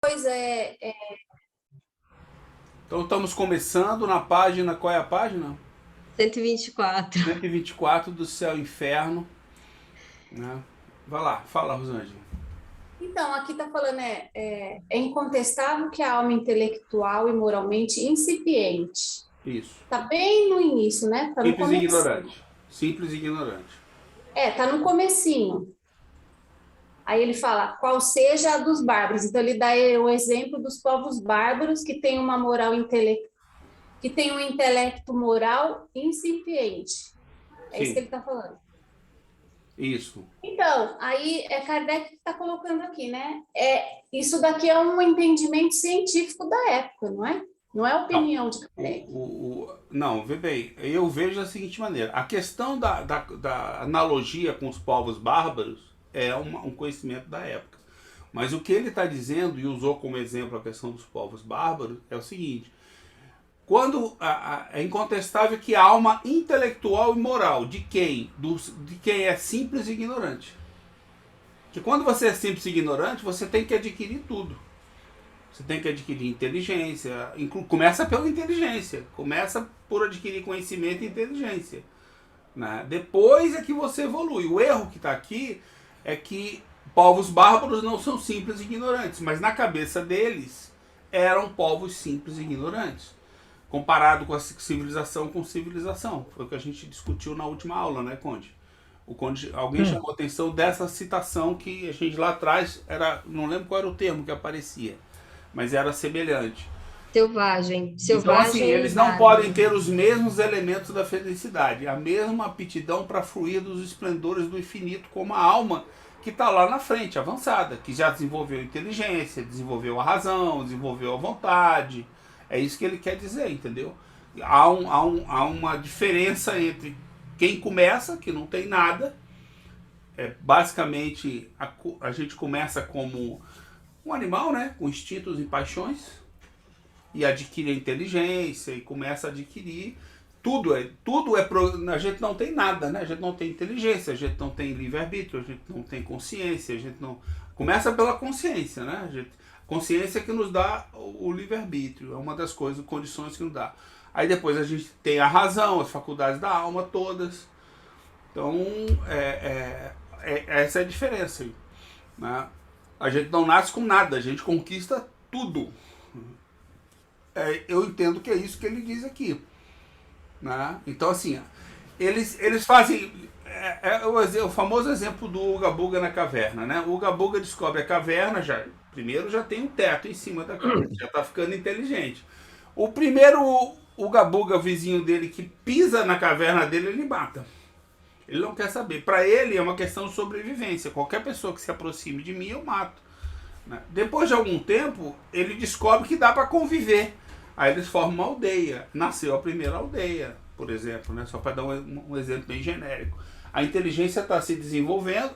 Pois Então estamos começando na página, qual é a página? 124. 124 do Céu e Inferno, né? Vai lá, fala, Rosângela. então, aqui está falando, é incontestável que a alma intelectual e moralmente incipiente. Isso. Está bem no início, né? Está no Simples e comecinho. ignorante. Simples e ignorante. Está no comecinho. Aí ele fala, qual seja a dos bárbaros. Então, ele dá o exemplo dos povos bárbaros que têm uma moral que tem um intelecto moral incipiente. É isso que Sim, ele está falando. isso. Então, aí é Kardec que está colocando aqui, né? Isso daqui é um entendimento científico da época, não é? Não é Não. opinião de Kardec. Não, vê bem, eu vejo da seguinte maneira: a questão da analogia com os povos bárbaros é um conhecimento da época. Mas o que ele está dizendo, e usou como exemplo a questão dos povos bárbaros, é o seguinte: quando é incontestável que a alma intelectual e moral de quem? De quem é simples e ignorante. Que quando você é simples e ignorante, você tem que adquirir tudo. Você tem que adquirir inteligência. Começa pela inteligência. Começa por adquirir conhecimento e inteligência. Né? Depois é que você evolui. O erro que está aqui é que povos bárbaros não são simples e ignorantes, mas na cabeça deles eram povos simples e ignorantes comparado com a civilização com civilização. Foi o que a gente discutiu na última aula, né, Conde? O Conde, alguém Hum. chamou a atenção dessa citação que a gente lá atrás era, não lembro qual era o termo que aparecia, mas era semelhante. Selvagem. Então, assim, Selvagem e eles não podem bárbaro. ter os mesmos elementos da felicidade, a mesma aptidão para fruir dos esplendores do infinito, como a alma que está lá na frente, avançada, que já desenvolveu inteligência, desenvolveu a razão, desenvolveu a vontade. É isso que ele quer dizer, entendeu? Há uma diferença entre quem começa, que não tem nada, basicamente a gente começa como um animal, né? Com instintos e paixões, e adquire a inteligência e começa a adquirir a gente não tem nada, né? A gente não tem inteligência, a gente não tem livre-arbítrio, a gente não tem consciência, a gente não começa pela consciência, né? Consciência que nos dá o livre-arbítrio, é uma das coisas, condições que nos dá. Aí depois a gente tem a razão, as faculdades da alma todas. Então, essa é a diferença aí, né? A gente não nasce com nada, a gente conquista tudo. Eu entendo que é isso que ele diz aqui. Né? Então, assim, eles fazem. O famoso exemplo do Uga Buga na caverna. Né? O Uga Buga descobre a caverna, primeiro já tem um teto em cima da caverna, já está ficando inteligente. O primeiro Uga Buga, vizinho dele, que pisa na caverna dele, ele mata. Ele não quer saber. Para ele é uma questão de sobrevivência. Qualquer pessoa que se aproxime de mim, eu mato. Né? Depois de algum tempo, ele descobre que dá para conviver. Aí eles formam uma aldeia. Nasceu a primeira aldeia, por exemplo, né? Só para dar um exemplo bem genérico. A inteligência está se desenvolvendo,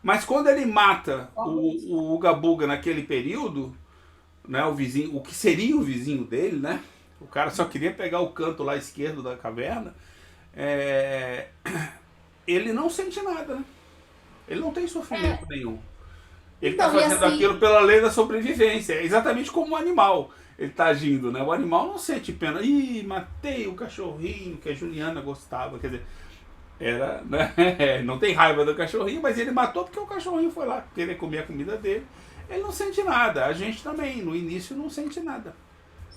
mas quando ele mata o Uga Buga naquele período, né, o vizinho, o que seria o vizinho dele, né? O cara só queria pegar o canto lá esquerdo da caverna. é, Ele não sente nada, né? Ele não tem sofrimento nenhum. Ele está Então, e fazendo aquilo assim, pela lei da sobrevivência, é exatamente como um animal ele está agindo, né? O animal não sente pena. Ih, matei o cachorrinho que a Juliana gostava, quer dizer, era, né? Não tem raiva do cachorrinho, mas ele matou porque o cachorrinho foi lá querer comer a comida dele. Ele não sente nada. A gente também, no início, não sente nada.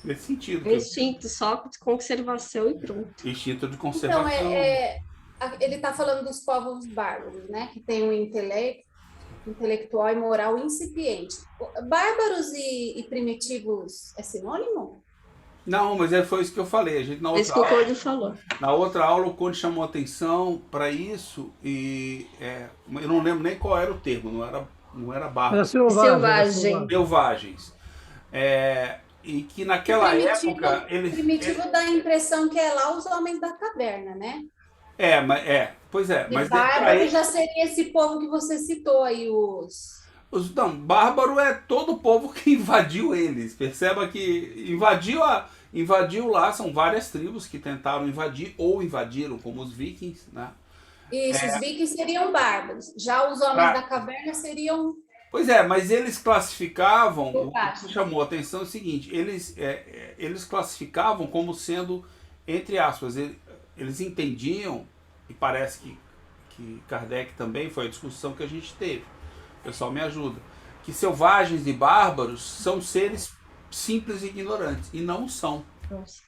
Nesse sentido, Um instinto só de conservação e pronto. instinto de então conservação. ele está falando dos povos bárbaros, né? Que tem um intelectual e moral incipiente. Bárbaros e primitivos é sinônimo? Não, mas foi isso que eu falei. A gente É isso que o Conde falou. na outra aula o Conde chamou atenção para isso e eu não lembro nem qual era o termo, não era Era bárbaro, selvagem, era selvagem. selvagens. E que Que naquela época primitivo dá a impressão que é lá os homens da caverna, né? pois é, E mas para bárbaro ele, já seria esse povo que você citou aí, os. não, bárbaro é todo o povo que invadiu eles. Perceba que invadiu lá, são várias tribos que tentaram invadir ou invadiram, como os vikings, né? Isso, os vikings seriam bárbaros. Já os homens da Pra, caverna seriam. Pois é, mas eles classificavam, o que Selvagem. chamou a atenção é o seguinte, eles classificavam como sendo, entre aspas, eles entendiam, e parece que Kardec também, foi a discussão que a gente teve, o pessoal me ajuda, que selvagens e bárbaros são seres simples e ignorantes, e não são. Nossa.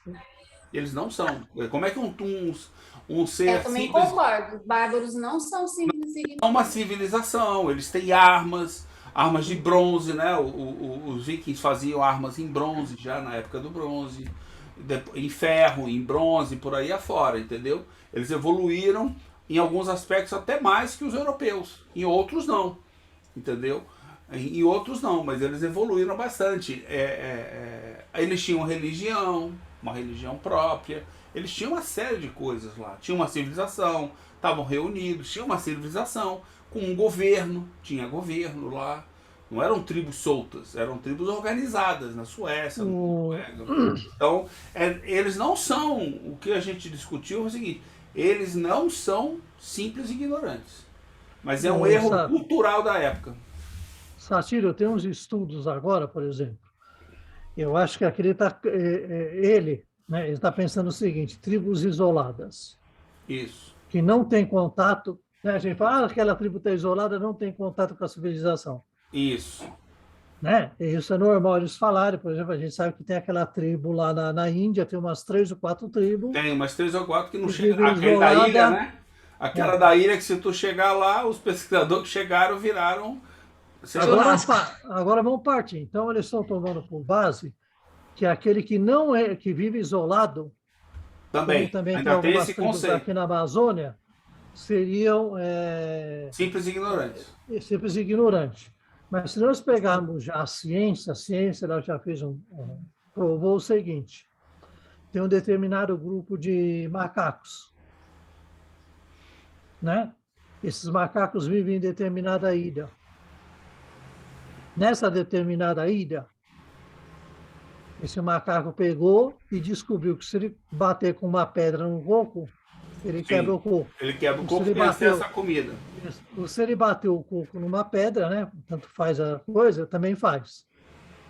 Eles não são. Como é que um ser Eu também simples concordo. Os bárbaros não são simples e é uma ignorantes. civilização? Eles têm armas, armas de bronze, né? Os vikings faziam armas em bronze já na época do bronze, em ferro, em bronze, por aí afora, entendeu? Eles evoluíram em alguns aspectos até mais que os europeus, em outros não, entendeu? Em outros não, mas eles evoluíram bastante. Eles tinham religião, uma religião própria, eles tinham uma série de coisas lá. Tinha uma civilização, estavam reunidos, tinha uma civilização com um governo, tinha governo lá. Não eram tribos soltas, eram tribos organizadas na Suécia, na O, Noruega. Então, eles não são, o que a gente discutiu é o seguinte, eles não são simples ignorantes, mas é um erro cultural da época. Sacílio, eu tenho uns estudos agora, por exemplo. Eu acho que aquele ele, né, ele está pensando o seguinte: tribos isoladas, Isso. que não têm contato. Né, a gente fala, aquela tribo está isolada, não tem contato com a civilização. Isso. Né? E isso é normal eles falarem. Por exemplo, a gente sabe que tem aquela tribo lá na Índia, tem umas 3 ou 4 tribos. Tem umas 3 ou 4 que não que chegam. vivem Aquele da ilha, isolada. né? Aquela da ilha que se tu chegar lá, os pesquisadores que chegaram viraram. Agora vamos partir. Então, eles estão tomando por base que aquele que não é, que vive isolado, Também. como também tem Ainda tem algumas esse tribos conceito. aqui na Amazônia, seriam Simples e ignorantes. simples ignorantes. Mas se nós pegarmos já a ciência ela já fez provou o seguinte: tem um determinado grupo de macacos, né? Esses macacos vivem em determinada ilha. Nessa determinada ilha, esse macaco pegou e descobriu que se ele bater com uma pedra no coco, ele quebra o coco. Ele quebra o Se coco ele e tem acesso à comida. Se ele bateu o coco numa pedra, né, tanto faz a coisa, também faz.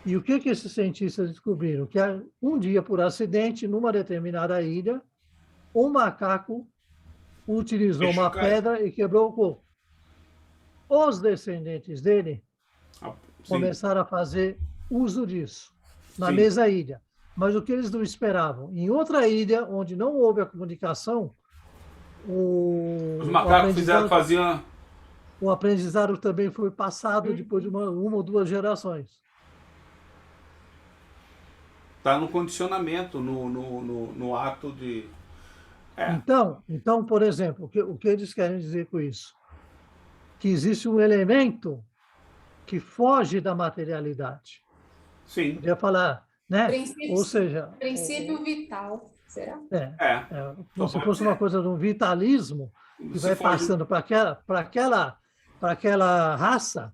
E o que esses cientistas descobriram? Que um dia, por acidente, numa determinada ilha, um macaco utilizou uma pedra e quebrou o coco. Os descendentes dele começaram a fazer uso disso, na mesma ilha. Mas o que eles não esperavam? Em outra ilha, onde não houve a comunicação, os macacos faziam. O aprendizado também foi passado depois de uma ou 2 gerações. Está no condicionamento, no ato de. Então, por exemplo, o que eles querem dizer com isso? Que existe um elemento que foge da materialidade. Sim. Podia falar, né? Ou seja... Princípio vital, será? Como se fosse uma coisa de um vitalismo que vai passando para aquela raça,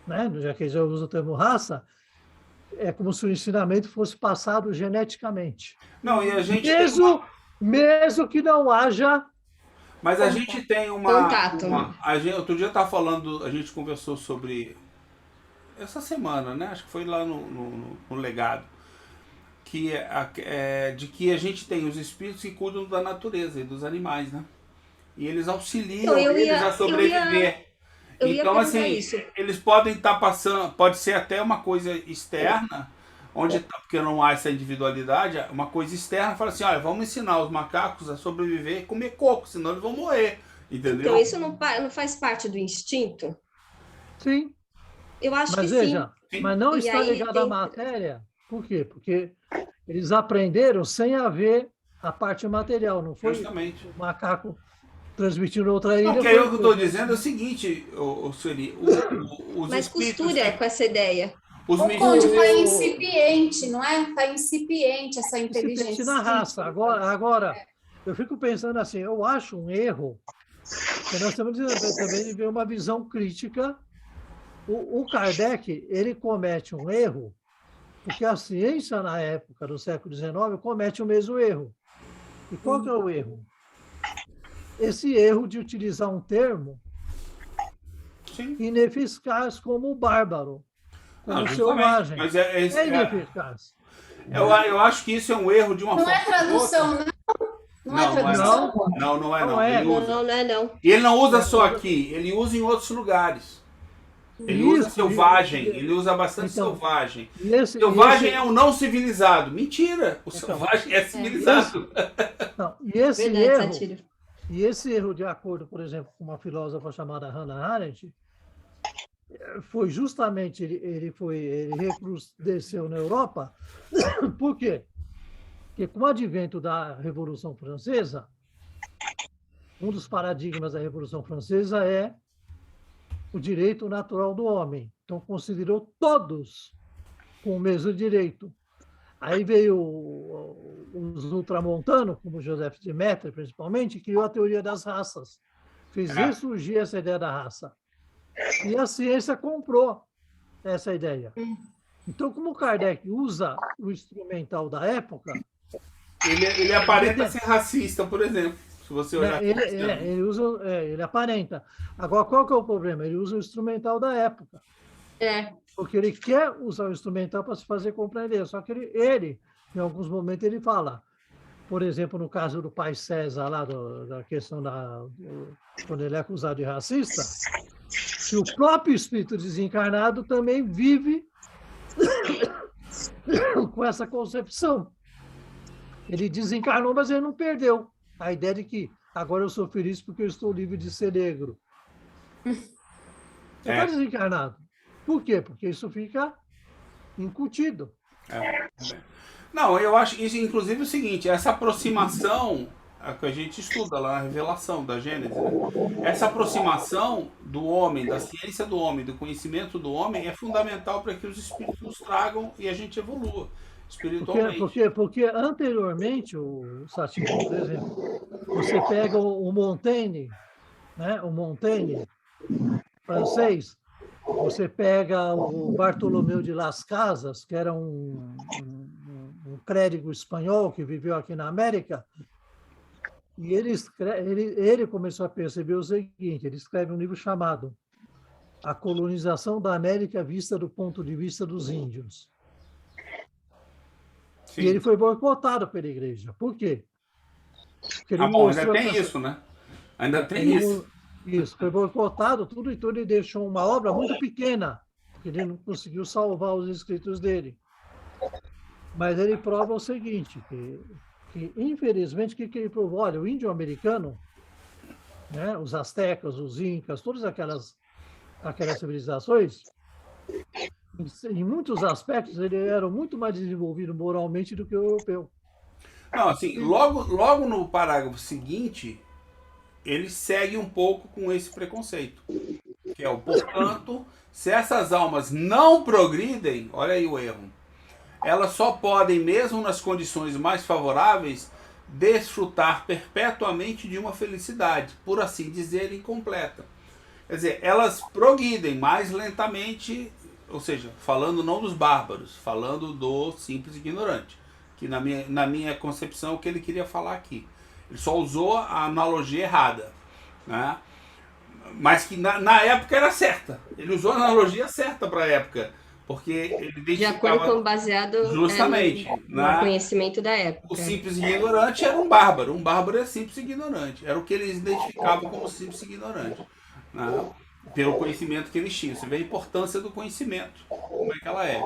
né? Já que já usa o termo raça, é como se o ensinamento fosse passado geneticamente. Não, e a gente mesmo que não haja. Mas a gente tem contato. Outro dia estava falando, a gente conversou sobre essa semana, né? Acho que foi lá no legado, de que a gente tem os espíritos que cuidam da natureza e dos animais, né? E eles auxiliam eles a sobreviver. Então, assim, eles podem estar passando, pode ser até uma coisa externa, porque não há essa individualidade, uma coisa externa fala assim, olha, vamos ensinar os macacos a sobreviver e comer coco, senão eles vão morrer, entendeu? Então, isso não faz parte do instinto? Sim. Eu acho que veja, sim. Mas não está ligado à matéria. Por quê? Porque eles aprenderam sem haver a parte material, não foi justamente o macaco transmitindo outra ilha. Não, o que eu estou dizendo é o seguinte, Sueli, mas costura com essa ideia. O Conde está incipiente, não é? Está incipiente essa inteligência. Incipiente na raça. Agora, eu fico pensando assim, eu acho um erro, que nós temos também de ver uma visão crítica. O Kardec, ele comete um erro, porque a ciência, na época do século XIX, comete o mesmo erro. E qual que é o erro? Esse erro de utilizar um termo Sim. ineficaz como bárbaro, como Não, selvagem. Mas É ineficaz. eu acho que isso é um erro de uma Não forma. é tradução, não? Não é tradução? Não é Não não. é. Ele usa. Não é não. E ele não usa só aqui, ele usa em outros lugares. Ele usa Isso, selvagem, ele usa bastante então, selvagem. esse, Selvagem esse, é um não civilizado. Mentira! O Então, selvagem é civilizado. não, e esse Verdade, erro, Satírio. e esse erro, de acordo, por exemplo, com uma filósofa chamada Hannah Arendt, foi justamente ele recrudesceu na Europa. Por quê? Porque com o advento da Revolução Francesa, um dos paradigmas da Revolução Francesa é o direito natural do homem. Então, considerou todos com o mesmo direito. Aí veio os ultramontanos, como Joseph de Maistre, principalmente, que criou a teoria das raças. Fez ressurgir essa ideia da raça. E a ciência comprou essa ideia. Então, como Kardec usa o instrumental da época... Ele aparenta ser racista, por exemplo. Se você olhar... Ele aparenta. Agora, qual que é o problema? Ele usa o instrumental da época. Porque ele quer usar o instrumental para se fazer compreender. Só que ele, em alguns momentos, ele fala, por exemplo, no caso do pai César, lá da questão quando ele é acusado de racista, que o próprio espírito desencarnado também vive com essa concepção. Ele desencarnou, mas ele não perdeu a ideia de que agora eu sou feliz porque eu estou livre de ser negro. Ele está desencarnado. Por quê? Porque isso fica incutido. Não, eu acho isso, inclusive, o seguinte, essa aproximação que a gente estuda lá na Revelação da Gênesis, né? Essa aproximação do homem, da ciência do homem, do conhecimento do homem, é fundamental para que os espíritos nos tragam e a gente evolua espiritualmente. Porque anteriormente, o Satir, por exemplo, você pega o Montaigne, né? O Montaigne francês, você pega o Bartolomeu de Las Casas, que era um clérigo espanhol que viveu aqui na América, e ele começou a perceber o seguinte, ele escreve um livro chamado A Colonização da América Vista do Ponto de Vista dos Índios. Sim. E ele foi boicotado pela igreja. Por quê? Porque ele ainda tem isso, né? Ainda tem isso. Isso, foi boicotado, tudo, e tudo, ele deixou uma obra muito pequena, porque ele não conseguiu salvar os escritos dele. Mas ele prova o seguinte, que infelizmente, o que ele provou? Olha, o índio americano, né, os astecas, os incas, todas aquelas civilizações, em muitos aspectos, ele era muito mais desenvolvido moralmente do que o europeu. Não, assim, logo no parágrafo seguinte, ele segue um pouco com esse preconceito. Que é o, portanto, se essas almas não progridem, olha aí o erro, elas só podem, mesmo nas condições mais favoráveis, desfrutar perpetuamente de uma felicidade, por assim dizer, incompleta. Quer dizer, elas progridem mais lentamente, ou seja, falando não dos bárbaros, falando do simples ignorante, que na minha concepção é o que ele queria falar aqui. Ele só usou a analogia errada, né? Mas que na época era certa. Ele usou a analogia certa para a época, porque ele de acordo com baseado justamente no conhecimento da época. O simples ignorante era um bárbaro. Um bárbaro é simples ignorante. Era o que eles identificavam como simples ignorante, né? Pelo conhecimento que eles tinham. Você vê a importância do conhecimento, como é que ela é,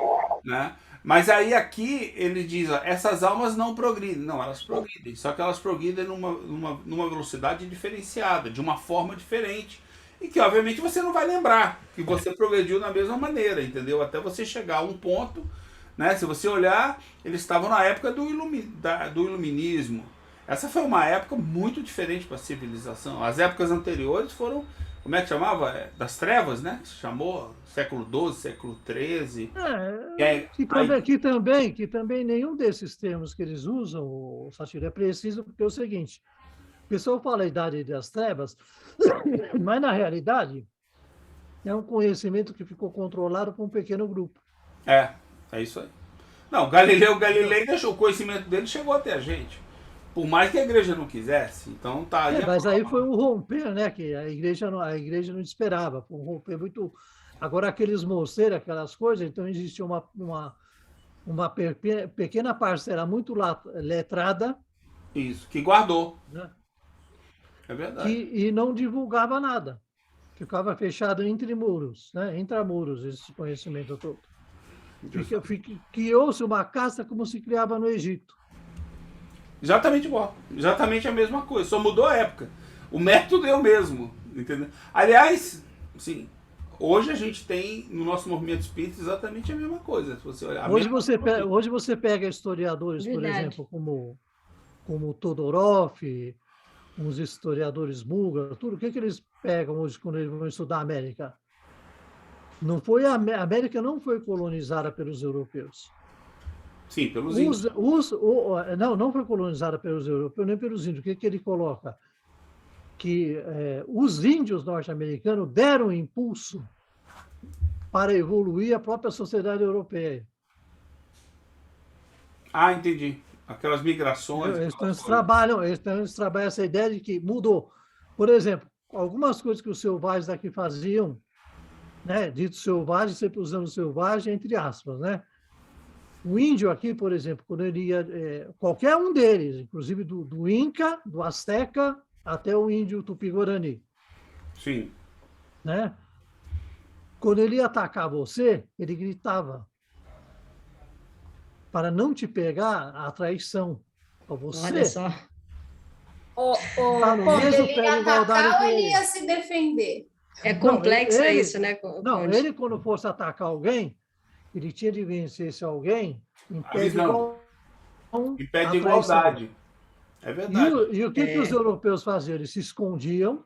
né? Mas aí aqui ele diz, ó, essas almas não progridem. Não, elas progridem, só que elas progridem numa velocidade diferenciada, de uma forma diferente, e que obviamente você não vai lembrar que você progrediu da mesma maneira, entendeu? Até você chegar a um ponto, né? Se você olhar, eles estavam na época do iluminismo. Essa foi uma época muito diferente para a civilização. As épocas anteriores foram, como é que chamava? Das trevas, né? Se chamou século XII, século XIII. Que também nenhum desses termos que eles usam, Satir, é preciso, porque é o seguinte, o pessoal fala a idade das trevas, mas na realidade é um conhecimento que ficou controlado por um pequeno grupo. É isso aí. Não, Galileu Galilei deixou, o conhecimento dele chegou até a gente. Por mais que a igreja não quisesse, então tá aí. Mas aí foi um romper, né? Que a igreja não esperava, foi um romper muito. Agora, aqueles mosteiros, aquelas coisas, então existia uma pequena parcela muito letrada, Isso, que guardou. né? É verdade. E não divulgava nada. Ficava fechado entre muros, né? Intramuros, esse conhecimento todo. Criou-se uma casta como se criava no Egito. Exatamente igual. Exatamente a mesma coisa. Só mudou a época. O método é o mesmo. Entendeu? Aliás, sim, hoje a gente tem no nosso movimento espírita exatamente a mesma coisa. Se você olhar, Hoje você pega historiadores, por Verdade. exemplo, como Todorov, os historiadores búlgaros, tudo. O que eles pegam hoje quando eles vão estudar a América? A América não foi colonizada pelos europeus. sim, pelos índios. Não foi colonizada pelos europeus nem pelos índios. O que ele coloca? Que os índios norte-americanos deram impulso para evoluir a própria sociedade europeia. Ah, entendi. Aquelas migrações. Eles trabalham essa ideia de que mudou. Por exemplo, algumas coisas que os selvagens daqui faziam, né? Dito selvagem, sempre usando selvagem, entre aspas, né? O índio aqui, por exemplo, quando ele ia, qualquer um deles, inclusive do Inca, do Azteca, até o índio Tupi-Guarani, Sim. né? Quando ele ia atacar você, ele gritava para não te pegar a traição. Para você. Olha só. Tá no Quando mesmo ele pé de ia igualdade atacar que ou ele ele. ia se defender? É complexo ele- isso, né, Não, Conde? ele, quando fosse atacar alguém, ele tinha de vencer esse alguém em pé de Avisando. igualdade. Em pé de a traição. igualdade. É verdade. E o que os europeus faziam? Eles se escondiam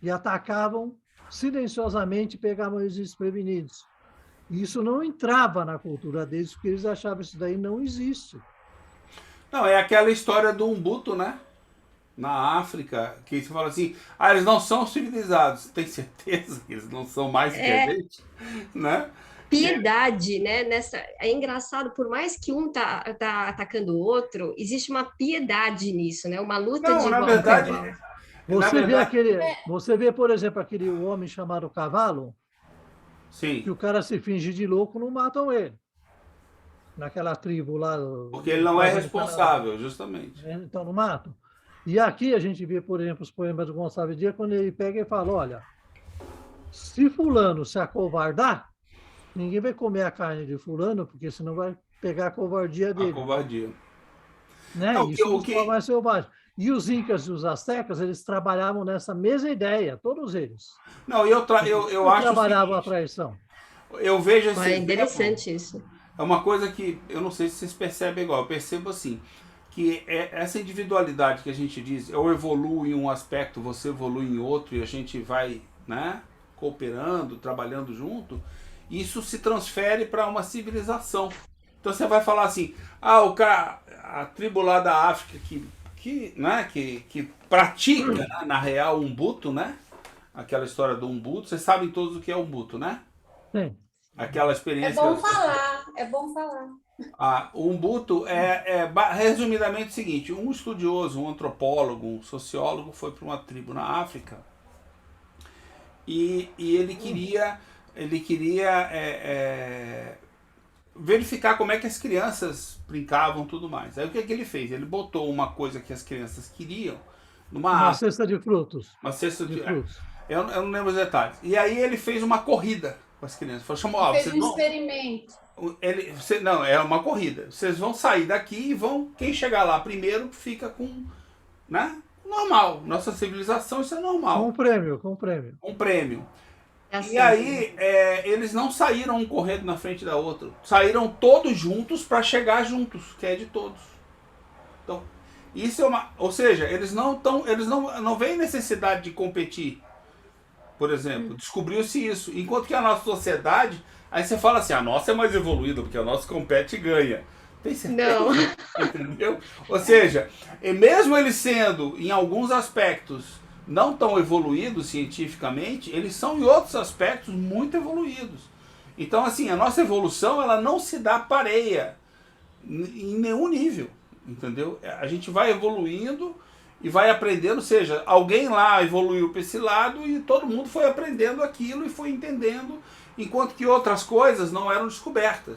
e atacavam silenciosamente e pegavam eles desprevenidos. E isso não entrava na cultura deles, porque eles achavam que isso daí não existe. Não, é aquela história do Umbuto, né? Na África, que você fala assim, eles não são civilizados. Tem certeza que eles não são mais que a gente? Né? Piedade, né? É engraçado, por mais que um tá atacando o outro, existe uma piedade nisso, né? Uma luta Não, de na igual verdade, para igual. Você vê, por exemplo, aquele homem chamado Cavalo, que sim, o cara se finge de louco, não matam ele. Naquela tribo lá. porque ele não é responsável, justamente. Então não matam. E aqui a gente vê, por exemplo, os poemas do Gonçalves Dias, quando ele pega e fala, olha, se fulano se acovardar, ninguém vai comer a carne de fulano, porque senão vai pegar a covardia A dele. covardia. Né? Não, Isso o nos que- povos mais selvagens. E os incas e os astecas, eles trabalhavam nessa mesma ideia, todos eles. Não, eu acho trabalhavam a o seguinte, traição. eu vejo esse É exemplo, interessante isso. é uma coisa que eu não sei se vocês percebem igual, eu percebo assim, que essa individualidade que a gente diz, eu evoluo em um aspecto, você evolui em outro, e a gente vai, né, cooperando, trabalhando junto, isso se transfere para uma civilização. Então você vai falar assim, a tribo lá da África que pratica, né, na real, Umbuto, né? Aquela história do Umbuto, vocês sabem todos o que é Umbuto, né? Sim. Aquela É experiência. bom falar, é bom falar. O Umbuto resumidamente o seguinte: um estudioso, um antropólogo, um sociólogo foi para uma tribo na África e ele queria verificar como é que as crianças brincavam e tudo mais. Aí o que ele fez? Ele botou uma coisa que as crianças queriam numa Uma árvore, cesta de frutos. uma cesta De de frutos. eu não lembro os detalhes. E aí ele fez uma corrida com as crianças. Falou, chamou, Fez vocês um vão, experimento. não, é uma corrida. Vocês vão sair daqui e vão. Quem chegar lá primeiro fica com. Né? Normal. Nossa civilização, isso é Com normal. um prêmio, com um prêmio. Um prêmio. É E assim. aí, eles não saíram um correndo na frente da outra. Saíram todos juntos para chegar juntos, que é de todos. Então, isso é uma. Ou seja, eles não veem necessidade de competir. Por exemplo, descobriu-se isso. Enquanto que a nossa sociedade, aí você fala assim, a nossa é mais evoluída, porque a nossa compete e ganha. Tem certeza? Não. Entendeu? Ou seja, mesmo eles sendo, em alguns aspectos, não tão evoluídos cientificamente, eles são, em outros aspectos, muito evoluídos. Então, assim, a nossa evolução, ela não se dá pareia em nenhum nível. entendeu? A gente vai evoluindo e vai aprendendo, ou seja, alguém lá evoluiu para esse lado e todo mundo foi aprendendo aquilo e foi entendendo, enquanto que outras coisas não eram descobertas.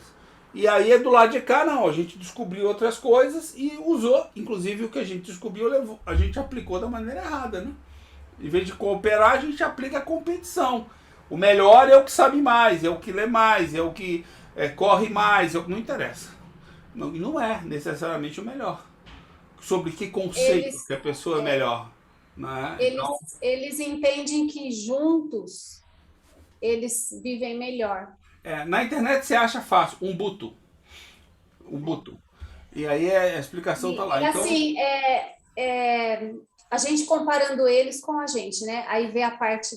E aí do lado de cá, não, a gente descobriu outras coisas e usou, inclusive o que a gente descobriu, a gente aplicou da maneira errada, né? Em vez de cooperar, a gente aplica a competição. O melhor é o que sabe mais, é o que lê mais, é o que corre mais, não interessa. Não é necessariamente o melhor. Sobre que conceito que a pessoa é melhor. Né? Eles entendem que juntos eles vivem melhor. Na internet você acha fácil, Ubuntu. E aí a explicação está lá. E então, assim, a gente comparando eles com a gente, né? Aí vê a parte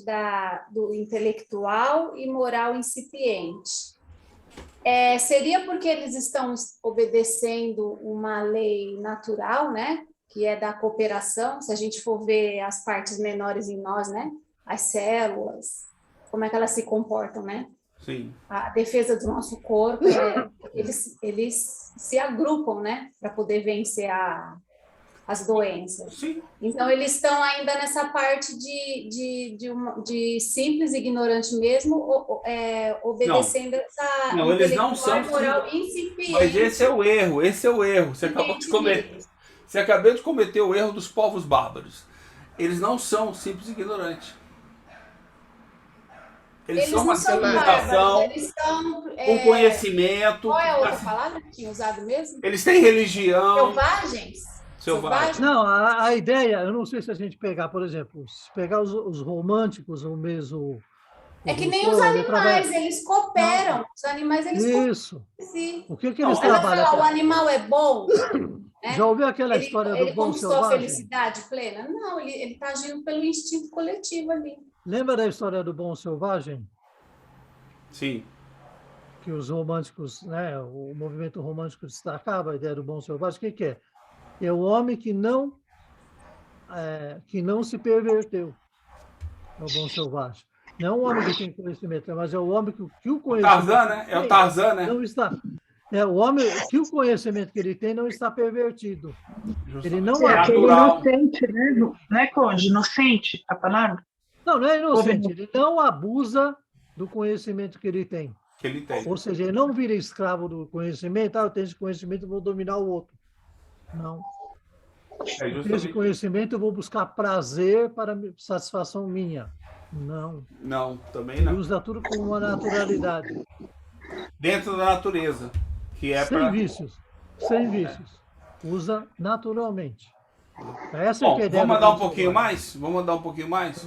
do intelectual e moral incipiente. Seria porque eles estão obedecendo uma lei natural, né? Que é da cooperação. Se a gente for ver as partes menores em nós, né? As células, como é que elas se comportam, né? Sim. A defesa do nosso corpo, eles se agrupam, né? Para poder vencer as doenças. Sim. Então, eles estão ainda nessa parte de simples, ignorante mesmo, obedecendo essa não, eles não são moral incipiente. Mas esse é o erro. Você acabou de cometer o erro dos povos bárbaros. Eles não são simples e ignorantes. Eles são uma civilização com conhecimento. Qual é a outra palavra que tinha usado mesmo? Eles têm religião. Selvagens? Não, a ideia, eu não sei se a gente pegar, por exemplo, se pegar os românticos, ou mesmo... É que nem os animais, eles cooperam. Não. Os animais, eles Isso. cooperam. O que eles trabalham? Falar, o animal é bom? Já ouviu aquela história do bom selvagem? Ele conquistou a felicidade plena? Não, ele está agindo pelo instinto coletivo ali. Lembra da história do bom selvagem? Sim. Que os românticos, né, o movimento romântico destacava a ideia do bom selvagem. O que é? É o homem que não se perverteu. É o bom selvagem. Não o homem que tem conhecimento, mas é o homem que o conhecimento... Tarzan, né? É o Tarzan, né? Não está... É o homem que o conhecimento que ele tem não está pervertido. Ele não é aquele inocente, né? Não é, Conde? Inocente, a palavra? Não é inocente. Ele não abusa do conhecimento que ele tem. Ou seja, ele não vira escravo do conhecimento. Eu tenho esse conhecimento, vou dominar o outro. Não. Esse conhecimento eu vou buscar prazer para satisfação minha. Não. Não, também não. Ele usa tudo com uma naturalidade. Dentro da natureza. Que é sem vícios. Sem vícios. Usa naturalmente. Essa Bom, que é a ideia. Vamos andar um pouquinho mais? Vamos andar um pouquinho mais?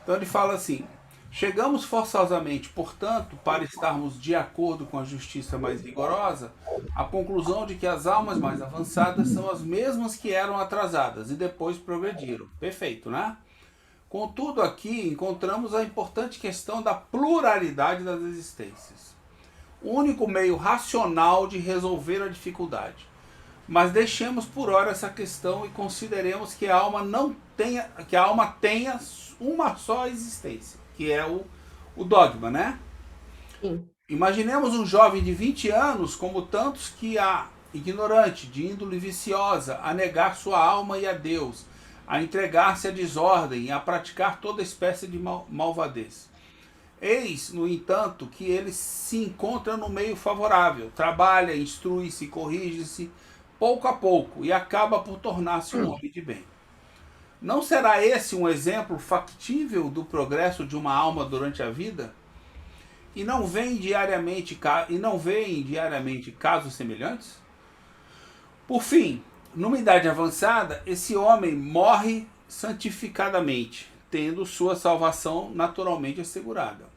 Então ele fala assim: chegamos forçosamente, portanto, para estarmos de acordo com a justiça mais rigorosa, à conclusão de que as almas mais avançadas são as mesmas que eram atrasadas e depois progrediram. Perfeito, né? Contudo, aqui encontramos a importante questão da pluralidade das existências. O único meio racional de resolver a dificuldade. Mas deixemos por hora essa questão e consideremos que a alma tenha uma só existência, que é o dogma, né? Sim. Imaginemos um jovem de 20 anos como tantos que há, ignorante, de índole viciosa, a negar sua alma e a Deus, a entregar-se à desordem e a praticar toda espécie de malvadez. Eis, no entanto, que ele se encontra no meio favorável, trabalha, instrui-se, corrige-se, pouco a pouco, e acaba por tornar-se um homem de bem. Não será esse um exemplo factível do progresso de uma alma durante a vida? E não veem diariamente casos semelhantes? Por fim, numa idade avançada, esse homem morre santificadamente, tendo sua salvação naturalmente assegurada.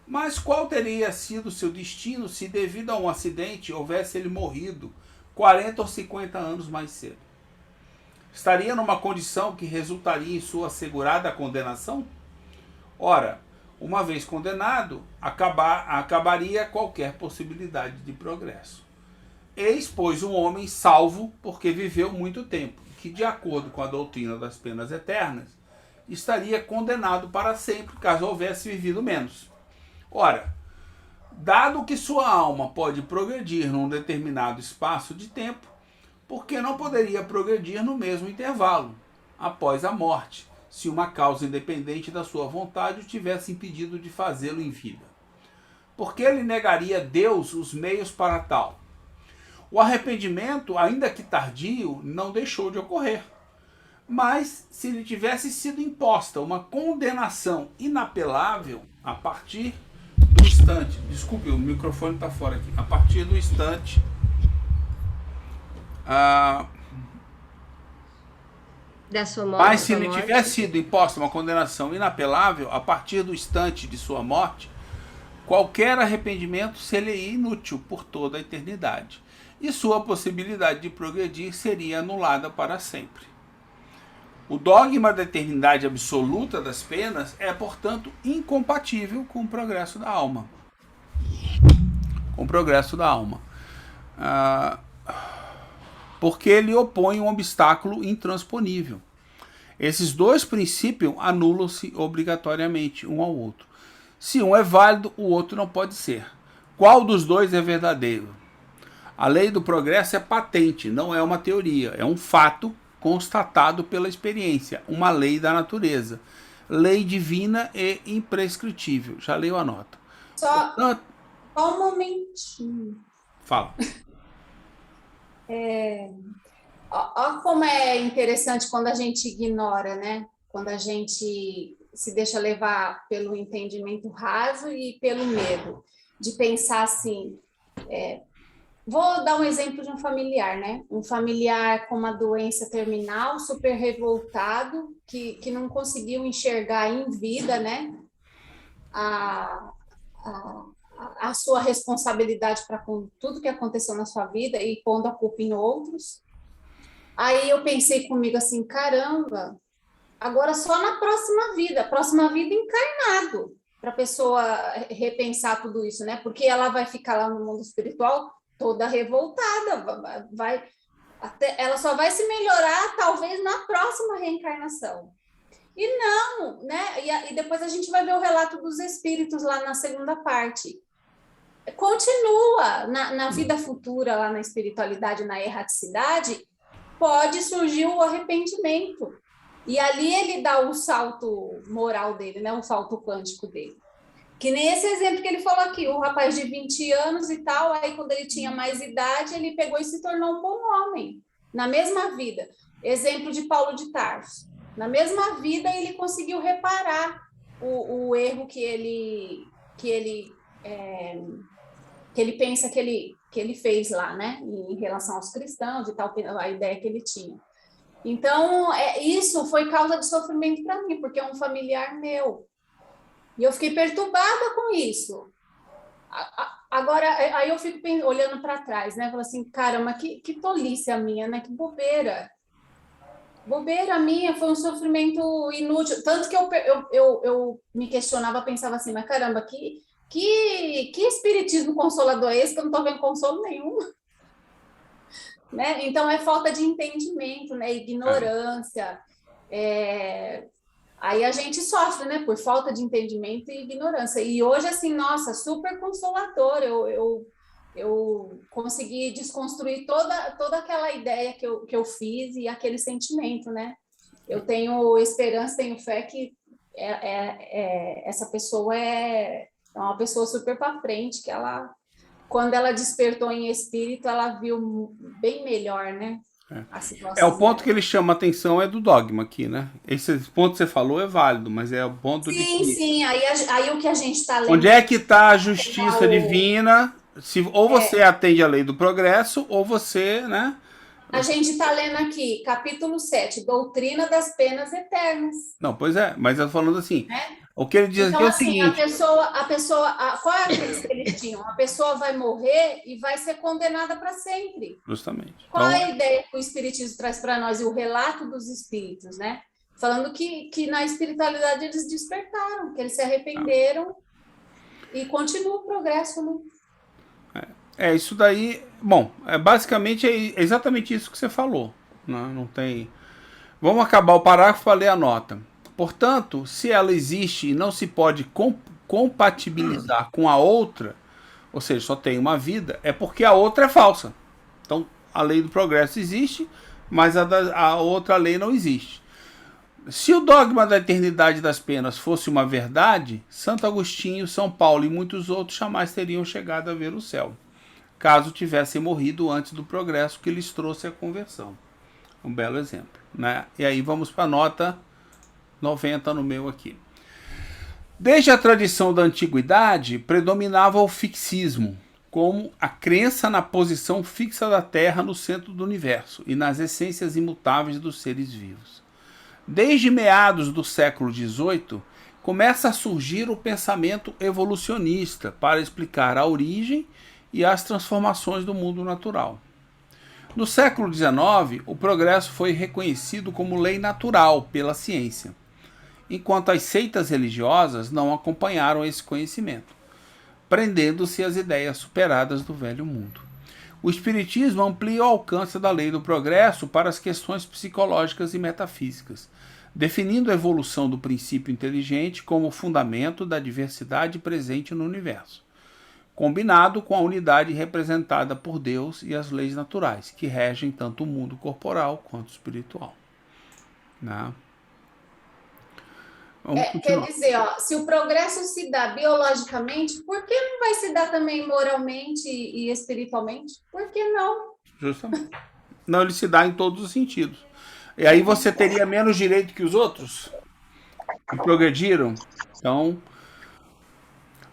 Mas qual teria sido seu destino se, devido a um acidente, houvesse ele morrido 40 ou 50 anos mais cedo? Estaria numa condição que resultaria em sua assegurada condenação? Ora, uma vez condenado, acabaria qualquer possibilidade de progresso. Eis, pois, um homem salvo porque viveu muito tempo, que, de acordo com a doutrina das penas eternas, estaria condenado para sempre, caso houvesse vivido menos. Ora, dado que sua alma pode progredir num determinado espaço de tempo, porque não poderia progredir no mesmo intervalo, após a morte, se uma causa independente da sua vontade o tivesse impedido de fazê-lo em vida. Porque ele negaria a Deus os meios para tal. O arrependimento, ainda que tardio, não deixou de ocorrer. Mas, se lhe tivesse sido imposta uma condenação inapelável a partir do instante... Desculpe, o microfone está fora aqui. A partir do instante... Da sua morte, mas se lhe tivesse sido imposta uma condenação inapelável a partir do instante de sua morte, qualquer arrependimento seria inútil por toda a eternidade, e sua possibilidade de progredir seria anulada para sempre. O dogma da eternidade absoluta das penas é, portanto, incompatível com o progresso da alma. Com o progresso da alma. Porque ele opõe um obstáculo intransponível. Esses dois princípios anulam-se obrigatoriamente um ao outro. Se um é válido, o outro não pode ser. Qual dos dois é verdadeiro? A lei do progresso é patente, não é uma teoria, é um fato constatado pela experiência, uma lei da natureza, lei divina e imprescritível. Já leio a nota. Só um momentinho. Fala. Olha como é interessante quando a gente ignora, né? Quando a gente se deixa levar pelo entendimento raso e pelo medo, de pensar assim, vou dar um exemplo de um familiar, né? Um familiar com uma doença terminal, super revoltado, que não conseguiu enxergar em vida, né? A sua responsabilidade com tudo que aconteceu na sua vida e pondo a culpa em outros. Aí eu pensei comigo assim, caramba, agora só na próxima vida encarnado, para a pessoa repensar tudo isso, né? Porque ela vai ficar lá no mundo espiritual toda revoltada, ela só vai se melhorar talvez na próxima reencarnação. E não, né? E depois a gente vai ver o relato dos espíritos lá na segunda parte. Continua na vida futura, lá na espiritualidade, na erraticidade, pode surgir o arrependimento. E ali ele dá o salto moral dele, né? O salto quântico dele. Que nem esse exemplo que ele falou aqui, o rapaz de 20 anos e tal, aí quando ele tinha mais idade, ele pegou e se tornou um bom homem, na mesma vida. Exemplo de Paulo de Tarso. Na mesma vida, ele conseguiu reparar o erro que ele pensa que ele fez lá, né? Em relação aos cristãos e tal, a ideia que ele tinha. Então, isso foi causa de sofrimento para mim, porque é um familiar meu. E eu fiquei perturbada com isso. Agora, aí eu fico olhando para trás, né? Falo assim, caramba, que tolice a minha, né? Que bobeira. Bobeira minha, foi um sofrimento inútil. Tanto que eu me questionava, pensava assim, mas caramba, que espiritismo consolador é esse que eu não estou vendo consolo nenhum? Né? Então, é falta de entendimento, né? Ignorância. Aí a gente sofre, né? Por falta de entendimento e ignorância. E hoje, assim, nossa, super consolador. Eu consegui desconstruir toda aquela ideia que eu fiz e aquele sentimento, né? Eu tenho esperança, tenho fé que essa pessoa é uma pessoa super para frente, que ela, quando ela despertou em espírito, ela viu bem melhor, né? A situação. O ponto que ele chama a atenção é do dogma aqui, né? Esse ponto que você falou é válido, mas é o ponto de que... Sim, aí o que a gente está lendo... Onde é que está a justiça divina? Ou você atende a lei do progresso, ou você, né? A gente está lendo aqui, capítulo 7, Doutrina das Penas Eternas. Não, pois é, mas eu tô falando assim, o que ele diz então, aqui é o assim, seguinte... qual é a crença que eles tinham? A pessoa vai morrer e vai ser condenada para sempre. Justamente. Qual é a ideia que o Espiritismo traz para nós, e o relato dos espíritos, né? Falando que na espiritualidade eles despertaram, que eles se arrependeram e continua o progresso, né? Isso daí, bom, basicamente é exatamente isso que você falou, né? Não tem... Vamos acabar o parágrafo para ler a nota. Portanto, se ela existe e não se pode compatibilizar com a outra, ou seja, só tem uma vida, é porque a outra é falsa. Então, a lei do progresso existe, mas a outra lei não existe. Se o dogma da eternidade das penas fosse uma verdade, Santo Agostinho, São Paulo e muitos outros jamais teriam chegado a ver o céu, caso tivessem morrido antes do progresso que lhes trouxe a conversão. Um belo exemplo, né? E aí vamos para a nota 90 no meu aqui. Desde a tradição da antiguidade, predominava o fixismo, como a crença na posição fixa da Terra no centro do universo e nas essências imutáveis dos seres vivos. Desde meados do século XVIII, começa a surgir o pensamento evolucionista para explicar a origem e as transformações do mundo natural. No século XIX, o progresso foi reconhecido como lei natural pela ciência, enquanto as seitas religiosas não acompanharam esse conhecimento, prendendo-se às ideias superadas do velho mundo. O Espiritismo amplia o alcance da lei do progresso para as questões psicológicas e metafísicas, definindo a evolução do princípio inteligente como fundamento da diversidade presente no universo, combinado com a unidade representada por Deus e as leis naturais, que regem tanto o mundo corporal quanto o espiritual. Né? Quer dizer, ó, se o progresso se dá biologicamente, por que não vai se dar também moralmente e espiritualmente? Por que não? Justamente. Não, ele se dá em todos os sentidos. E aí você teria menos direito que os outros que progrediram. Então,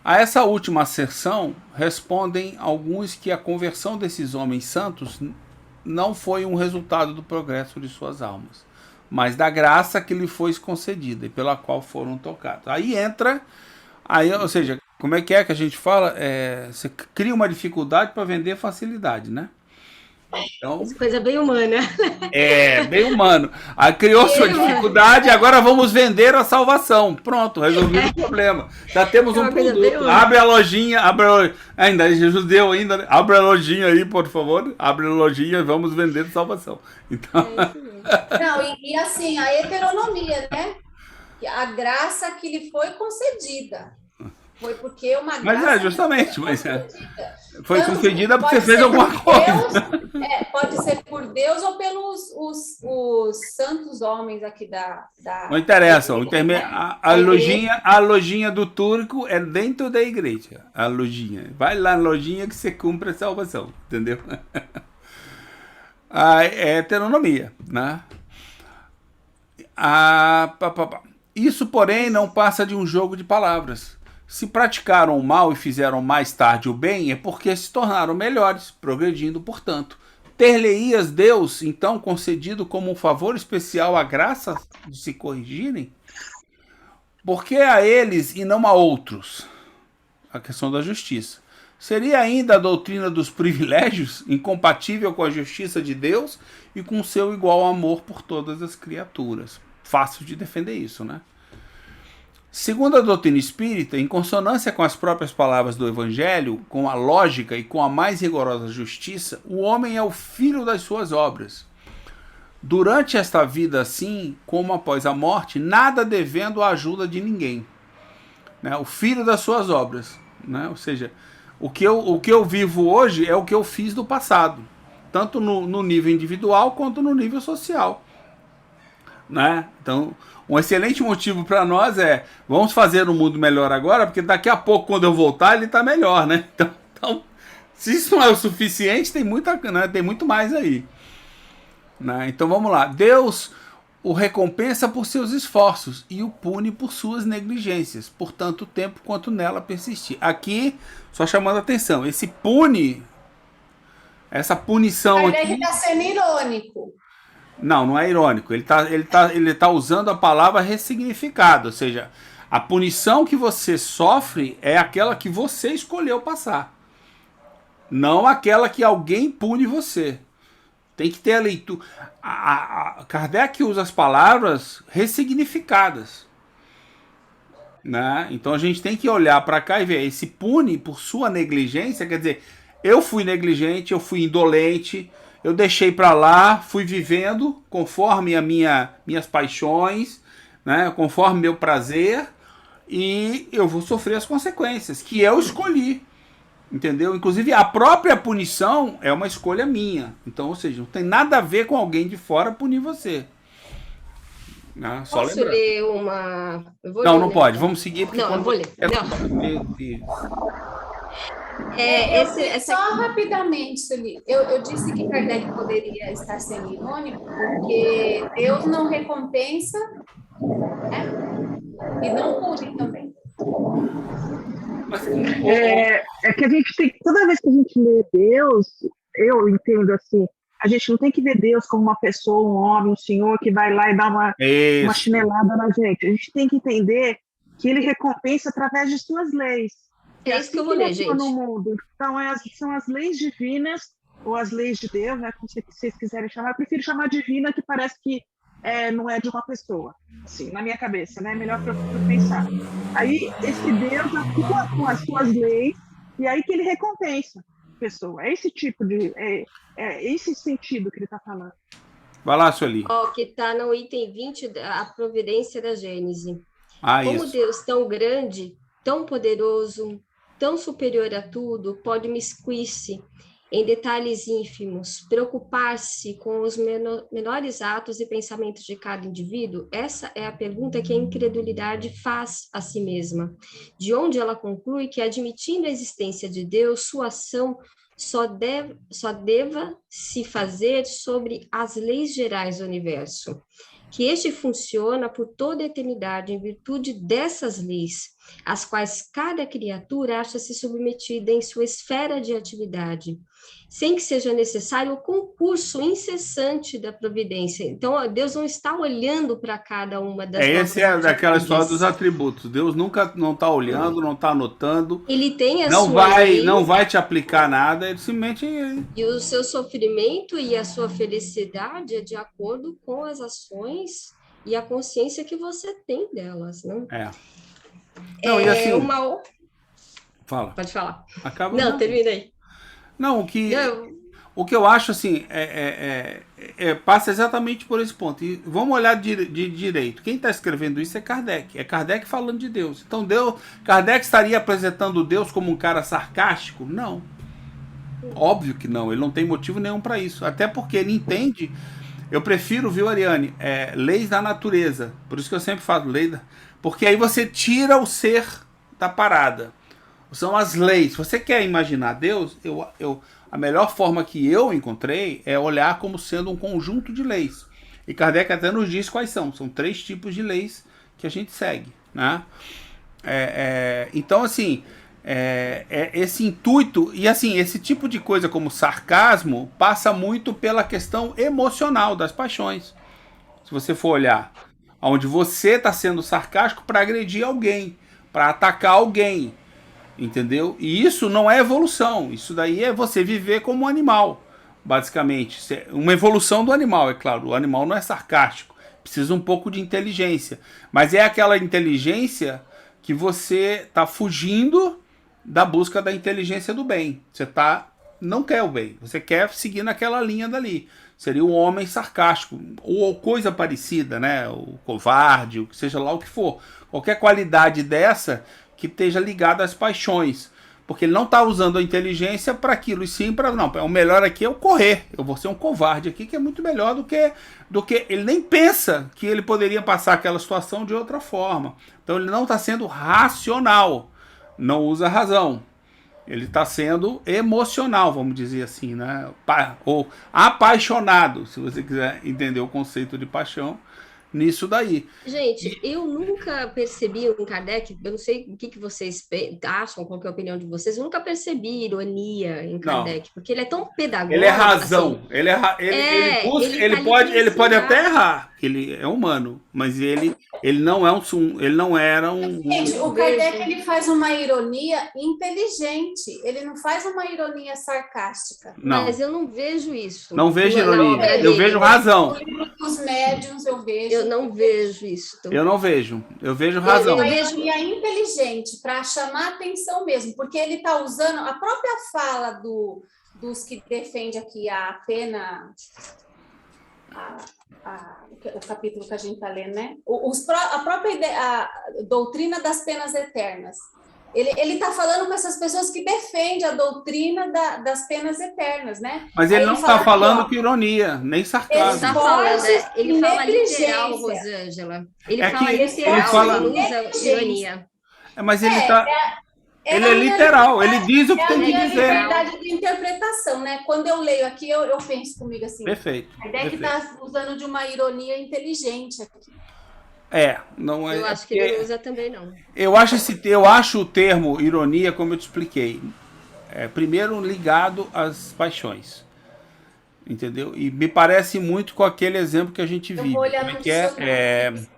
a essa última asserção respondem alguns que a conversão desses homens santos não foi um resultado do progresso de suas almas, mas da graça que lhe foi concedida e pela qual foram tocados. Aí entra, ou seja, como é que a gente fala? Você cria uma dificuldade para vender facilidade, né? Então, essa coisa bem humana. Bem humano. Aí criou sua dificuldade e agora vamos vender a salvação. Pronto, resolvido o problema. Já temos um produto. Abre a lojinha, ainda é judeu ainda, né? Abre a lojinha aí, por favor. Abre a lojinha e vamos vender a salvação. Então... Não, e assim, a heteronomia, né? A graça que lhe foi concedida. Foi porque uma graça... Mas justamente, foi concedida porque você fez alguma coisa. Pode ser por Deus ou pelos os santos homens aqui da... Não interessa, a lojinha do turco é dentro da igreja. A lojinha. Vai lá na lojinha que você cumpre a salvação, entendeu? A heteronomia, né? Isso, porém, não passa de um jogo de palavras. Se praticaram o mal e fizeram mais tarde o bem, é porque se tornaram melhores, progredindo, portanto. Ter-lhe-ias Deus, então, concedido como um favor especial a graça de se corrigirem? Por que a eles e não a outros? A questão da justiça. Seria ainda a doutrina dos privilégios incompatível com a justiça de Deus e com seu igual amor por todas as criaturas? Fácil de defender isso, né? Segundo a doutrina espírita, em consonância com as próprias palavras do Evangelho, com a lógica e com a mais rigorosa justiça, o homem é o filho das suas obras. Durante esta vida, assim como após a morte, nada devendo a ajuda de ninguém. Né? O filho das suas obras. Né? Ou seja, o que eu vivo hoje é o que eu fiz do passado, tanto no nível individual quanto no nível social. Né? Então, um excelente motivo para nós vamos fazer um mundo melhor agora, porque daqui a pouco, quando eu voltar, ele está melhor, né? Então, se isso não é o suficiente, tem muito mais aí. Né? Então vamos lá. Deus o recompensa por seus esforços e o pune por suas negligências, por tanto tempo quanto nela persistir. Aqui, só chamando a atenção, esse pune, essa punição aqui... Ele está sendo irônico. Não é irônico. Ele tá usando a palavra ressignificado, ou seja, a punição que você sofre é aquela que você escolheu passar, não aquela que alguém pune você. Tem que ter a leitura. Kardec usa as palavras ressignificadas, né? Então a gente tem que olhar para cá e ver, esse pune por sua negligência, quer dizer, eu fui negligente, eu fui indolente, eu deixei para lá, fui vivendo conforme minhas paixões, né, conforme meu prazer, e eu vou sofrer as consequências, que eu escolhi. Entendeu? Inclusive, a própria punição é uma escolha minha. Então, ou seja, não tem nada a ver com alguém de fora punir você. Né? Só Posso lembrando. ler uma... Eu vou Não, ler, não né? pode. Vamos seguir. Porque Não, eu vou ler. Não. Meu Deus. Essa Só rapidamente, Sueli, eu disse que Kardec poderia estar sendo irônico, porque Deus não recompensa, né? E não pune também. Mas, É que a gente tem, toda vez que a gente lê Deus, eu entendo assim, a gente não tem que ver Deus como uma pessoa, um homem, um senhor que vai lá e dá uma isso. chinelada na gente. A gente tem que entender que ele recompensa através de suas leis. É isso que eu vou ler, gente. No mundo. Então, são as leis divinas, ou as leis de Deus, né, como vocês quiserem chamar. Eu prefiro chamar divina, que parece que não é de uma pessoa, assim, na minha cabeça, né? Melhor para eu pensar. Aí, esse Deus atua com as suas leis, e aí que ele recompensa a pessoa. É esse tipo de... É esse sentido que ele está falando. Vai lá, Sueli. Que está no item 20, a providência da Gênese. Como Isso. Deus tão grande, tão poderoso, tão superior a tudo, pode miscuir-se em detalhes ínfimos, preocupar-se com os menores atos e pensamentos de cada indivíduo? Essa é a pergunta que a incredulidade faz a si mesma, de onde ela conclui que, admitindo a existência de Deus, sua ação só deva se fazer sobre as leis gerais do universo, que este funciona por toda a eternidade em virtude dessas leis, às quais cada criatura acha-se submetida em sua esfera de atividade, sem que seja necessário o concurso incessante da providência. Então, Deus não está olhando para cada uma das nossas Esse é daquela atitudes. história dos atributos. Deus nunca não está olhando, não está anotando. Ele tem a Não sua lei, não vai te aplicar nada, ele simplesmente... e o seu sofrimento e a sua felicidade é de acordo com as ações e a consciência que você tem delas, né? Não, e assim... Fala. Pode falar. Acaba. Não, termina aí. Não, o que eu acho assim passa exatamente por esse ponto. E vamos olhar de direito. Quem está escrevendo isso é Kardec. É Kardec falando de Deus. Então Kardec estaria apresentando Deus como um cara sarcástico? Não. Óbvio que não. Ele não tem motivo nenhum para isso. Até porque ele entende. Eu prefiro, viu, Ariane, leis da natureza. Por isso que eu sempre falo porque aí você tira o ser da parada. São as leis. Se você quer imaginar Deus, a melhor forma que eu encontrei é olhar como sendo um conjunto de leis. E Kardec até nos diz quais são. São 3 tipos de leis que a gente segue, né? Então, assim, esse intuito, e assim, esse tipo de coisa como sarcasmo passa muito pela questão emocional das paixões. Se você for olhar, onde você está sendo sarcástico para agredir alguém, para atacar alguém, entendeu? E isso não é evolução, isso daí é você viver como um animal, basicamente. Uma evolução do animal, é claro. O animal não é sarcástico, precisa um pouco de inteligência, mas é aquela inteligência que você está fugindo da busca da inteligência do bem. Você não quer o bem, você quer seguir naquela linha dali. Seria o homem sarcástico, ou coisa parecida, né? O covarde, o que seja lá o que for. Qualquer qualidade dessa que esteja ligado às paixões, porque ele não está usando a inteligência para aquilo, e sim para... Não, o melhor aqui é eu correr, eu vou ser um covarde aqui, que é muito melhor do que ele nem pensa que ele poderia passar aquela situação de outra forma. Então ele não está sendo racional, não usa razão, ele está sendo emocional, vamos dizer assim, né? Ou apaixonado, se você quiser entender o conceito de paixão nisso daí. Gente, eu nunca percebi em Kardec, eu não sei o que vocês acham, qual que é a opinião de vocês, eu nunca percebi ironia em Kardec, porque ele é tão pedagógico. Ele é razão, assim, ele pode até errar, ele é humano, mas ele não era um... Gente, o Kardec ele faz uma ironia inteligente, ele não faz uma ironia sarcástica. Não. Mas eu não vejo isso. Não vejo ironia, eu vejo razão. Os médiuns eu vejo. Eu não vejo isso. Eu não vejo. Eu vejo razão. Eu vejo ironia inteligente para chamar atenção mesmo, porque ele está usando a própria fala dos que defende aqui a pena, o capítulo que a gente está lendo, né? A própria ideia, a doutrina das penas eternas. Ele está falando com essas pessoas que defendem a doutrina das penas eternas, né? Mas ele Aí não ele está fala aqui, falando ó, com ironia, nem Ele sarcasmo. tá falando, Esportes ele e fala literal, negligência. Rosângela. Ele É fala que ele literal, fala- ele não usa ironia. Mas ele É, tá. É Ele a é minha literal, ele liberdade, diz o é que a tem que minha dizer. liberdade de interpretação, né? Quando eu leio aqui, eu penso comigo assim, Perfeito. a ideia é que perfeito. está usando de uma ironia inteligente aqui. Não é. Eu acho que ele não usa também, não. Eu acho o termo ironia, como eu te expliquei, primeiro ligado às paixões. Entendeu? E me parece muito com aquele exemplo que a gente Eu vive. vou olhar Como é no que é? dicionário.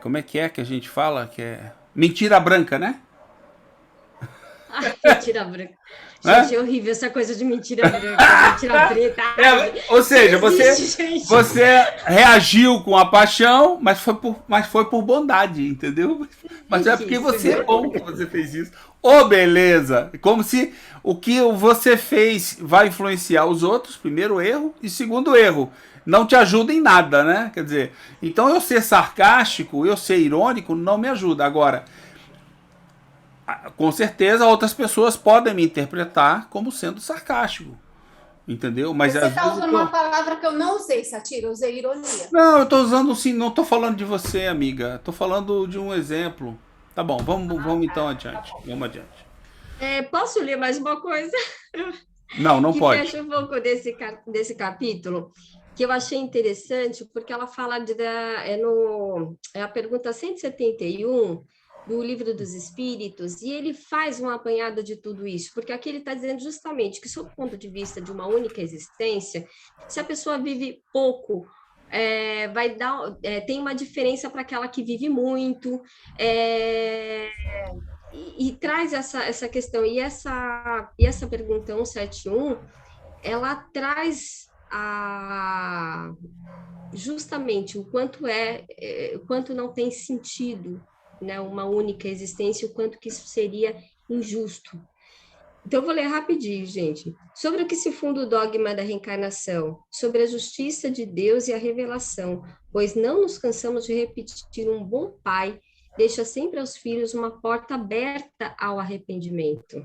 Como é que a gente fala? Que é mentira branca, né? Ai, mentira branca. Hã? Gente, é horrível essa coisa de mentira branca, mentira preta. Ou seja, Não existe, gente. você reagiu com a paixão, mas foi por bondade, entendeu? Mas é porque você é bom que você fez isso. Ô, beleza! Como se o que você fez vai influenciar os outros, primeiro erro, e segundo erro, não te ajuda em nada, né? Quer dizer, então eu ser sarcástico, eu ser irônico, não me ajuda. Agora, com certeza outras pessoas podem me interpretar como sendo sarcástico, entendeu? Mas Você às está vezes usando uma palavra que eu não usei, Satira, eu usei ironia. Não, eu tô usando sim, não tô falando de você, amiga. Tô falando de um exemplo. Tá bom, vamos então adiante. Vamos adiante. Posso ler mais uma coisa? Não Que pode. fecha um pouco desse capítulo, que eu achei interessante, porque ela fala é a pergunta 171 do Livro dos Espíritos, e ele faz uma apanhada de tudo isso, porque aqui ele está dizendo justamente que, sob o ponto de vista de uma única existência, se a pessoa vive pouco, tem uma diferença para aquela que vive muito, e traz essa questão, e essa pergunta 171, ela traz justamente o quanto não tem sentido, né, uma única existência, o quanto que isso seria injusto. Então, eu vou ler rapidinho, gente. Sobre o que se funda o dogma da reencarnação, sobre a justiça de Deus e a revelação, pois não nos cansamos de repetir: um bom pai deixa sempre aos filhos uma porta aberta ao arrependimento.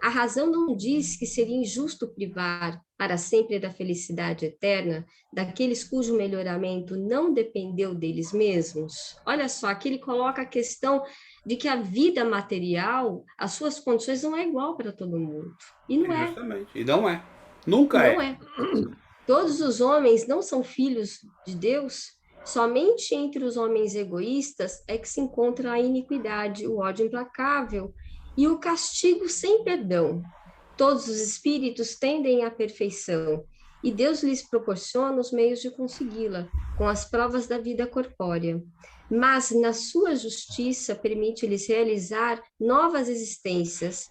A razão não diz que seria injusto privar para sempre da felicidade eterna daqueles cujo melhoramento não dependeu deles mesmos? Olha só, aqui ele coloca a questão de que a vida material, as suas condições não é igual para todo mundo. E não é. Justamente. E não é. Nunca não é. Todos os homens não são filhos de Deus. Somente entre os homens egoístas é que se encontra a iniquidade, o ódio implacável e o castigo sem perdão. Todos os espíritos tendem à perfeição, e Deus lhes proporciona os meios de consegui-la, com as provas da vida corpórea. Mas, na sua justiça, permite-lhes realizar novas existências,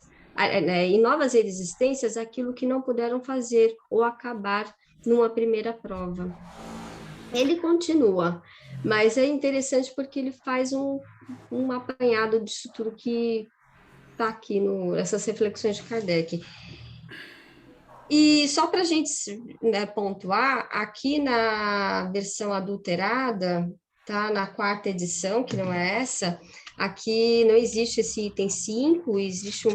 em novas existências, aquilo que não puderam fazer ou acabar numa primeira prova. Ele continua, mas é interessante porque ele faz um apanhado disso tudo que está aqui nessas reflexões de Kardec. E só para a gente pontuar, aqui na versão adulterada, tá, na 4ª edição, que não é essa, aqui não existe esse item 5, existe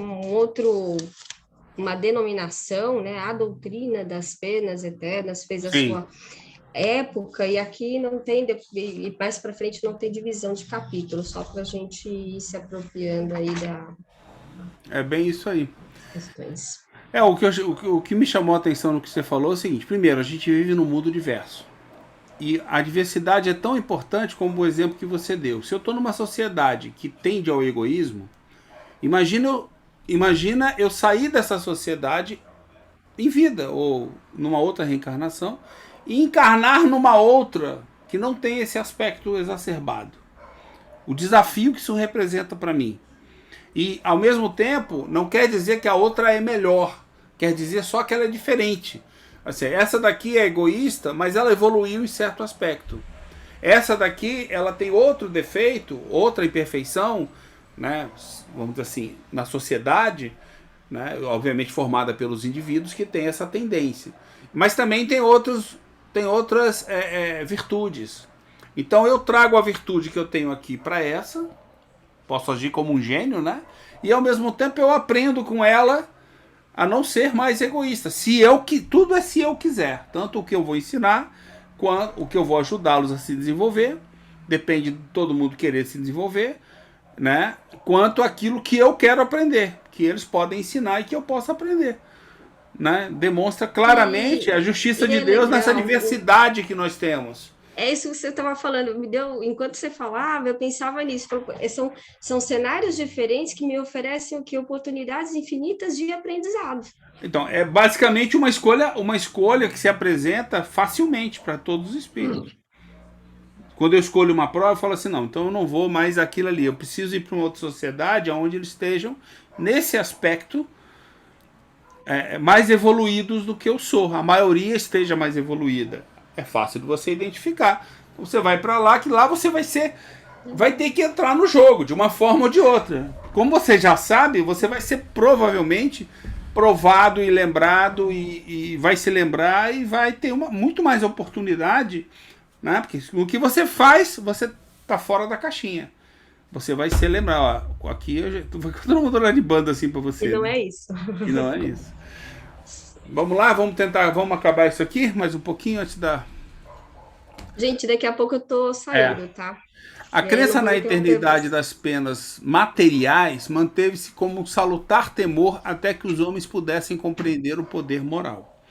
uma denominação, né, a doutrina das penas eternas, fez a sua época, e aqui não tem, e mais para frente não tem divisão de capítulo, só para a gente ir se apropriando aí É bem isso aí. questões. O que me chamou a atenção no que você falou é o seguinte: primeiro, a gente vive num mundo diverso. E a diversidade é tão importante como o exemplo que você deu. Se eu estou numa sociedade que tende ao egoísmo, imagina eu sair dessa sociedade em vida, ou numa outra reencarnação, e encarnar numa outra que não tem esse aspecto exacerbado. O desafio que isso representa para mim. E, ao mesmo tempo, não quer dizer que a outra é melhor. Quer dizer só que ela é diferente. Assim, essa daqui é egoísta, mas ela evoluiu em certo aspecto. Essa daqui, ela tem outro defeito, outra imperfeição, né, vamos dizer assim, na sociedade, né, obviamente formada pelos indivíduos que têm essa tendência. Mas também tem outras virtudes. Então eu trago a virtude que eu tenho aqui para essa, posso agir como um gênio, né? E ao mesmo tempo eu aprendo com ela a não ser mais egoísta. Tudo é se eu quiser. Tanto o que eu vou ensinar, quanto o que eu vou ajudá-los a se desenvolver, depende de todo mundo querer se desenvolver, né? Quanto aquilo que eu quero aprender, que eles podem ensinar e que eu posso aprender. Né? Demonstra claramente a justiça de Deus nessa diversidade que nós temos. É isso que você estava falando, enquanto você falava, eu pensava nisso. São cenários diferentes que me oferecem oportunidades infinitas de aprendizado. Então, é basicamente uma escolha que se apresenta facilmente para todos os espíritos. Quando eu escolho uma prova, eu falo assim, não, então eu não vou mais aquilo ali, eu preciso ir para uma outra sociedade onde eles estejam, nesse aspecto, mais evoluídos do que eu sou. A maioria esteja mais evoluída. É fácil de você identificar. Você vai para lá, que lá você vai ter que entrar no jogo, de uma forma ou de outra. Como você já sabe, você vai ser provavelmente provado e lembrado, e vai se lembrar e vai ter muito mais oportunidade, né? Porque o que você faz, você tá fora da caixinha. Você vai se lembrar, ó, aqui eu já tô todo mundo olhando de banda assim para você. E não é isso. E não é isso. Vamos lá, vamos acabar isso aqui mais um pouquinho antes da... Gente, daqui a pouco eu tô saindo, tá? A crença na eternidade das penas materiais manteve-se como um salutar temor até que os homens pudessem compreender o poder moral.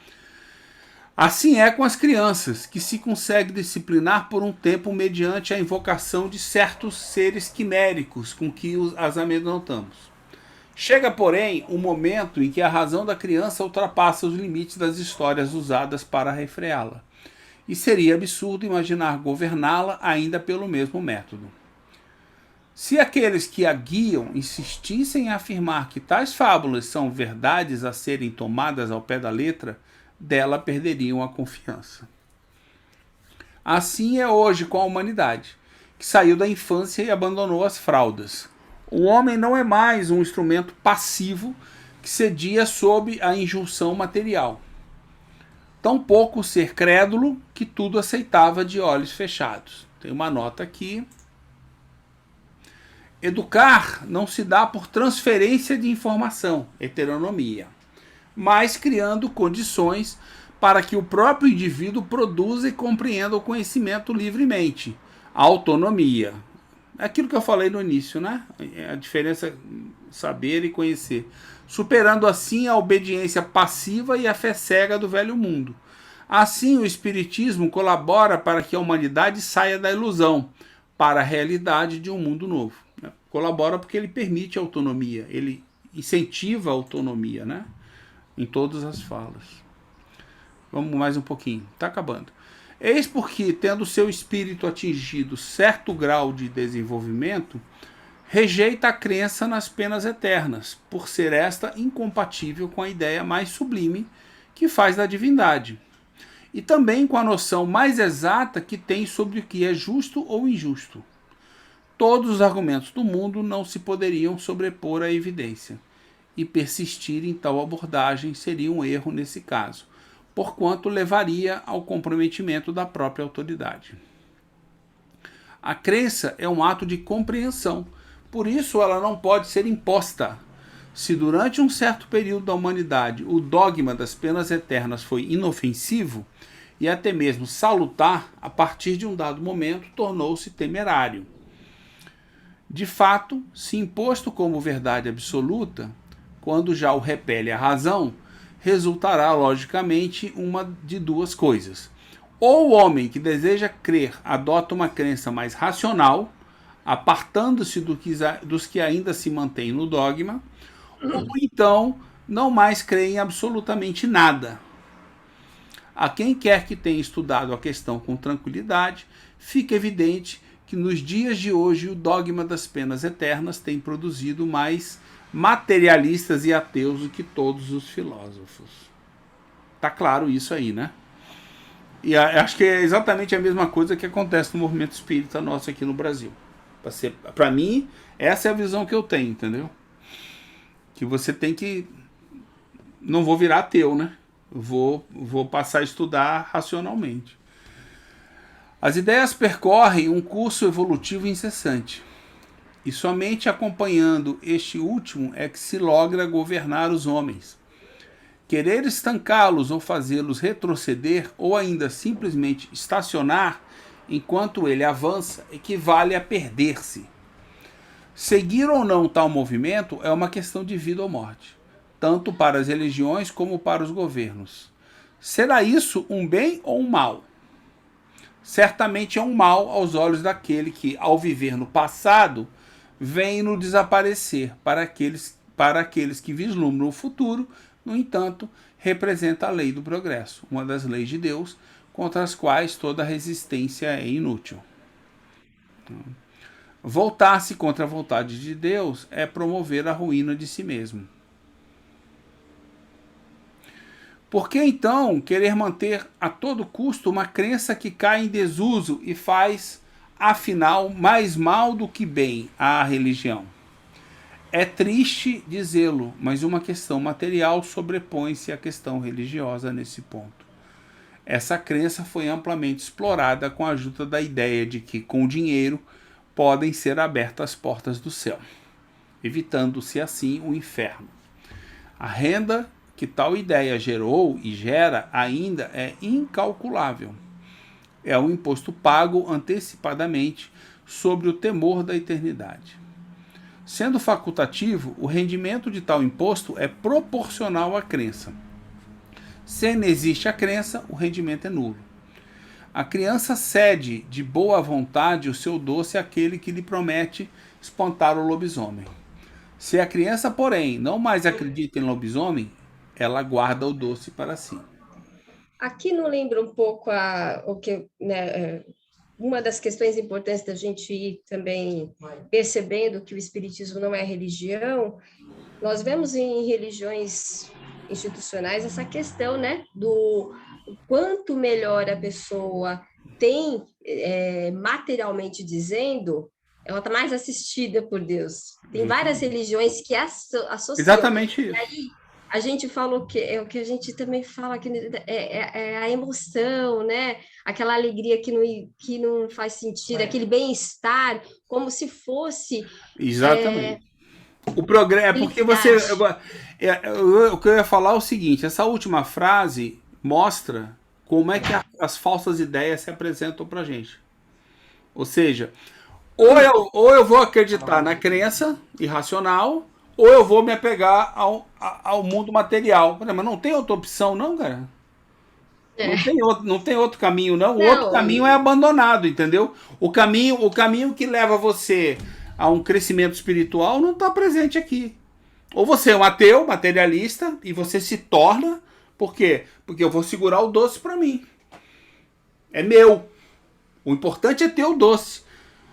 Assim é com as crianças, que se consegue disciplinar por um tempo mediante a invocação de certos seres quiméricos com que as amedrontamos. Chega, porém, o momento em que a razão da criança ultrapassa os limites das histórias usadas para refreá-la. E seria absurdo imaginar governá-la ainda pelo mesmo método. Se aqueles que a guiam insistissem em afirmar que tais fábulas são verdades a serem tomadas ao pé da letra, dela perderiam a confiança. Assim é hoje com a humanidade, que saiu da infância e abandonou as fraldas. O homem não é mais um instrumento passivo que cedia sob a injunção material. Tampouco ser crédulo que tudo aceitava de olhos fechados. Tem uma nota aqui. Educar não se dá por transferência de informação, heteronomia, mas criando condições para que o próprio indivíduo produza e compreenda o conhecimento livremente, autonomia. É aquilo que eu falei no início, né? A diferença saber e conhecer. Superando assim a obediência passiva e a fé cega do velho mundo. Assim, o Espiritismo colabora para que a humanidade saia da ilusão para a realidade de um mundo novo. Colabora porque ele permite a autonomia, ele incentiva a autonomia, né? Em todas as falas. Vamos mais um pouquinho, está acabando. Eis porque, tendo seu espírito atingido certo grau de desenvolvimento, rejeita a crença nas penas eternas, por ser esta incompatível com a ideia mais sublime que faz da divindade, e também com a noção mais exata que tem sobre o que é justo ou injusto. Todos os argumentos do mundo não se poderiam sobrepor à evidência, e persistir em tal abordagem seria um erro nesse caso, porquanto levaria ao comprometimento da própria autoridade. A crença é um ato de compreensão, por isso ela não pode ser imposta. Se durante um certo período da humanidade o dogma das penas eternas foi inofensivo e até mesmo salutar, a partir de um dado momento tornou-se temerário. De fato, se imposto como verdade absoluta, quando já o repele a razão, resultará logicamente uma de duas coisas. Ou o homem que deseja crer adota uma crença mais racional, apartando-se dos que ainda se mantêm no dogma, ou então não mais crê em absolutamente nada. A quem quer que tenha estudado a questão com tranquilidade, fica evidente que nos dias de hoje o dogma das penas eternas tem produzido mais materialistas e ateus do que todos os filósofos. Tá claro isso aí, né? E acho que é exatamente a mesma coisa que acontece no movimento espírita nosso aqui no Brasil. Para mim, essa é a visão que eu tenho, entendeu? Que você tem que... Não vou virar ateu, né? Vou passar a estudar racionalmente. As ideias percorrem um curso evolutivo incessante. e somente acompanhando este último é que se logra governar os homens. Querer estancá-los ou fazê-los retroceder, ou ainda simplesmente estacionar enquanto ele avança, equivale a perder-se. Seguir ou não tal movimento é uma questão de vida ou morte, tanto para as religiões como para os governos. Será isso um bem ou um mal? Certamente é um mal aos olhos daquele que, ao viver no passado, vem no desaparecer. Para aqueles que vislumbram o futuro, no entanto, representa a lei do progresso, uma das leis de Deus, contra as quais toda resistência é inútil. Voltar-se contra a vontade de Deus é promover a ruína de si mesmo. Por que então querer manter a todo custo uma crença que cai em desuso e faz, afinal, mais mal do que bem à religião? É triste dizê-lo, mas uma questão material sobrepõe-se à questão religiosa nesse ponto. Essa crença foi amplamente explorada com a ajuda da ideia de que, com o dinheiro, podem ser abertas as portas do céu, evitando-se assim o inferno. A renda que tal ideia gerou e gera ainda é incalculável. É um imposto pago antecipadamente sobre o temor da eternidade. Sendo facultativo, o rendimento de tal imposto é proporcional à crença. Se não existe a crença, o rendimento é nulo. A criança cede de boa vontade o seu doce àquele que lhe promete espantar o lobisomem. Se a criança, porém, não mais acredita em lobisomem, ela guarda o doce para si. Aqui não lembra um pouco o que, né, uma das questões importantes da gente ir também percebendo que o espiritismo não é religião. Nós vemos em religiões institucionais essa questão, né, do quanto melhor a pessoa tem, materialmente dizendo, ela está mais assistida por Deus. Tem várias religiões que associam. Exatamente isso. E aí, a gente fala o que a gente também fala que é a emoção, né? Aquela alegria que não faz sentido, aquele bem-estar, como se fosse. Exatamente. O progresso é porque você. O que eu ia falar é o seguinte: essa última frase mostra como é que as falsas ideias se apresentam para a gente. Ou seja, ou eu vou acreditar na crença irracional, ou eu vou me apegar ao mundo material. Mas não tem outra opção, não, cara? Não tem outro caminho, não. O outro caminho é abandonado, entendeu? O caminho que leva você a um crescimento espiritual não está presente aqui. Ou você é um ateu, materialista, e você se torna... Por quê? Porque eu vou segurar o doce para mim. É meu. O importante é ter o doce.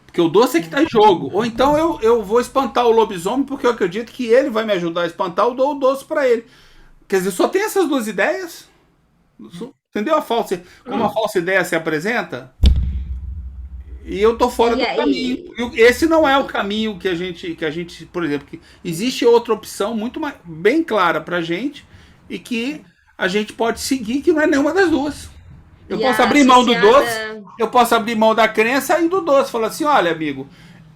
Porque o doce é que está em jogo. Ou então eu vou espantar o lobisomem porque eu acredito que ele vai me ajudar a espantar, eu dou o doce para ele. Quer dizer, só tem essas duas ideias? Entendeu como a falsa ideia se apresenta? E eu tô fora do caminho. Esse não é o caminho que a gente, por exemplo, que existe outra opção muito bem clara pra gente e que a gente pode seguir, que não é nenhuma das duas. Eu posso abrir mão do doce, eu posso abrir mão da crença e do doce. Falar assim, olha, amigo,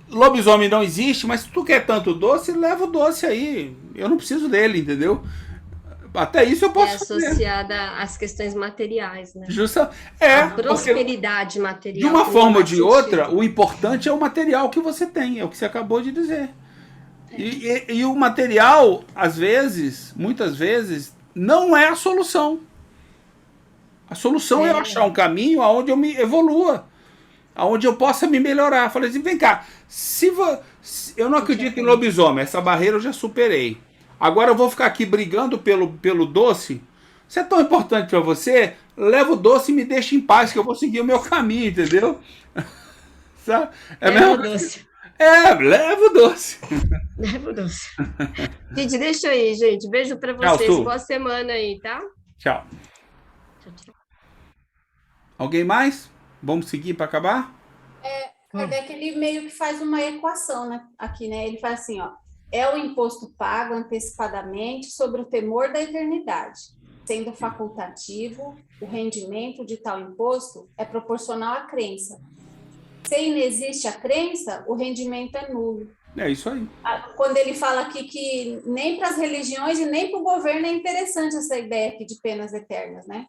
lobisomem não existe, mas se tu quer tanto doce, leva o doce aí. Eu não preciso dele, entendeu? Até isso eu posso fazer. Associada às questões materiais, né? A prosperidade material. De uma forma ou de outra, o importante é o material que você tem, é o que você acabou de dizer. E o material, às vezes, muitas vezes, não é a solução. A solução é eu achar um caminho onde eu me evolua, onde eu possa me melhorar. Falei assim, vem cá, eu não acredito em lobisomem, essa barreira eu já superei. Agora eu vou ficar aqui brigando pelo doce? Se é tão importante para você, leva o doce e me deixa em paz, que eu vou seguir o meu caminho, entendeu? Sabe? Leva o doce. Leva o doce. Leva o doce. Gente, deixa eu ir, gente. Beijo para vocês. Tchau, boa semana aí, tá? Tchau. Alguém mais? Vamos seguir para acabar? Kardec, ele meio que faz uma equação, né? Aqui, né? Ele faz assim, ó. É o imposto pago antecipadamente sobre o temor da eternidade. Sendo facultativo, o rendimento de tal imposto é proporcional à crença. Se inexiste a crença, o rendimento é nulo. É isso aí. Quando ele fala aqui que nem para as religiões e nem para o governo é interessante essa ideia aqui de penas eternas, né?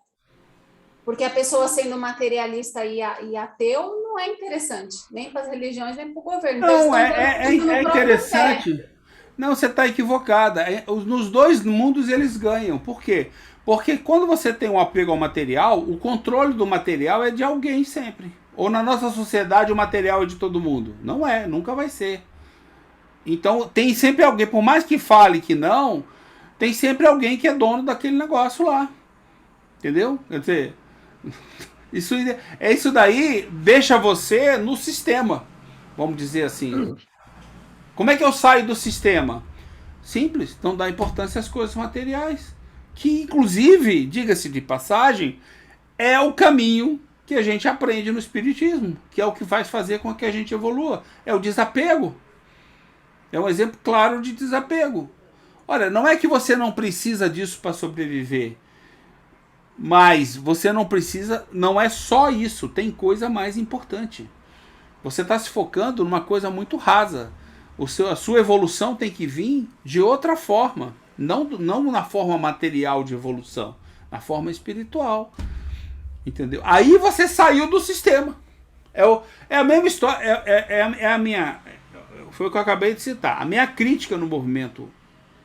Porque a pessoa sendo materialista e ateu não é interessante, nem para as religiões, nem para o governo. Então, Não, é interessante. Não, você está equivocada. Nos dois mundos eles ganham. Por quê? Porque quando você tem um apego ao material, o controle do material é de alguém sempre. Ou na nossa sociedade o material é de todo mundo. Não é, nunca vai ser. Então tem sempre alguém, por mais que fale que não, tem sempre alguém que é dono daquele negócio lá. Entendeu? Quer dizer, isso daí deixa você no sistema, vamos dizer assim. Como é que eu saio do sistema? Simples, não dá importância às coisas materiais. Que inclusive, diga-se de passagem, é o caminho que a gente aprende no Espiritismo, que é o que vai fazer com que a gente evolua. É o desapego. É um exemplo claro de desapego. Olha, não é que você não precisa disso para sobreviver, mas você não precisa, não é só isso, tem coisa mais importante. Você está se focando numa coisa muito rasa. A sua evolução tem que vir de outra forma, não na forma material de evolução, na forma espiritual. Entendeu? Aí você saiu do sistema. É a mesma história, é a minha... Foi o que eu acabei de citar. A minha crítica no movimento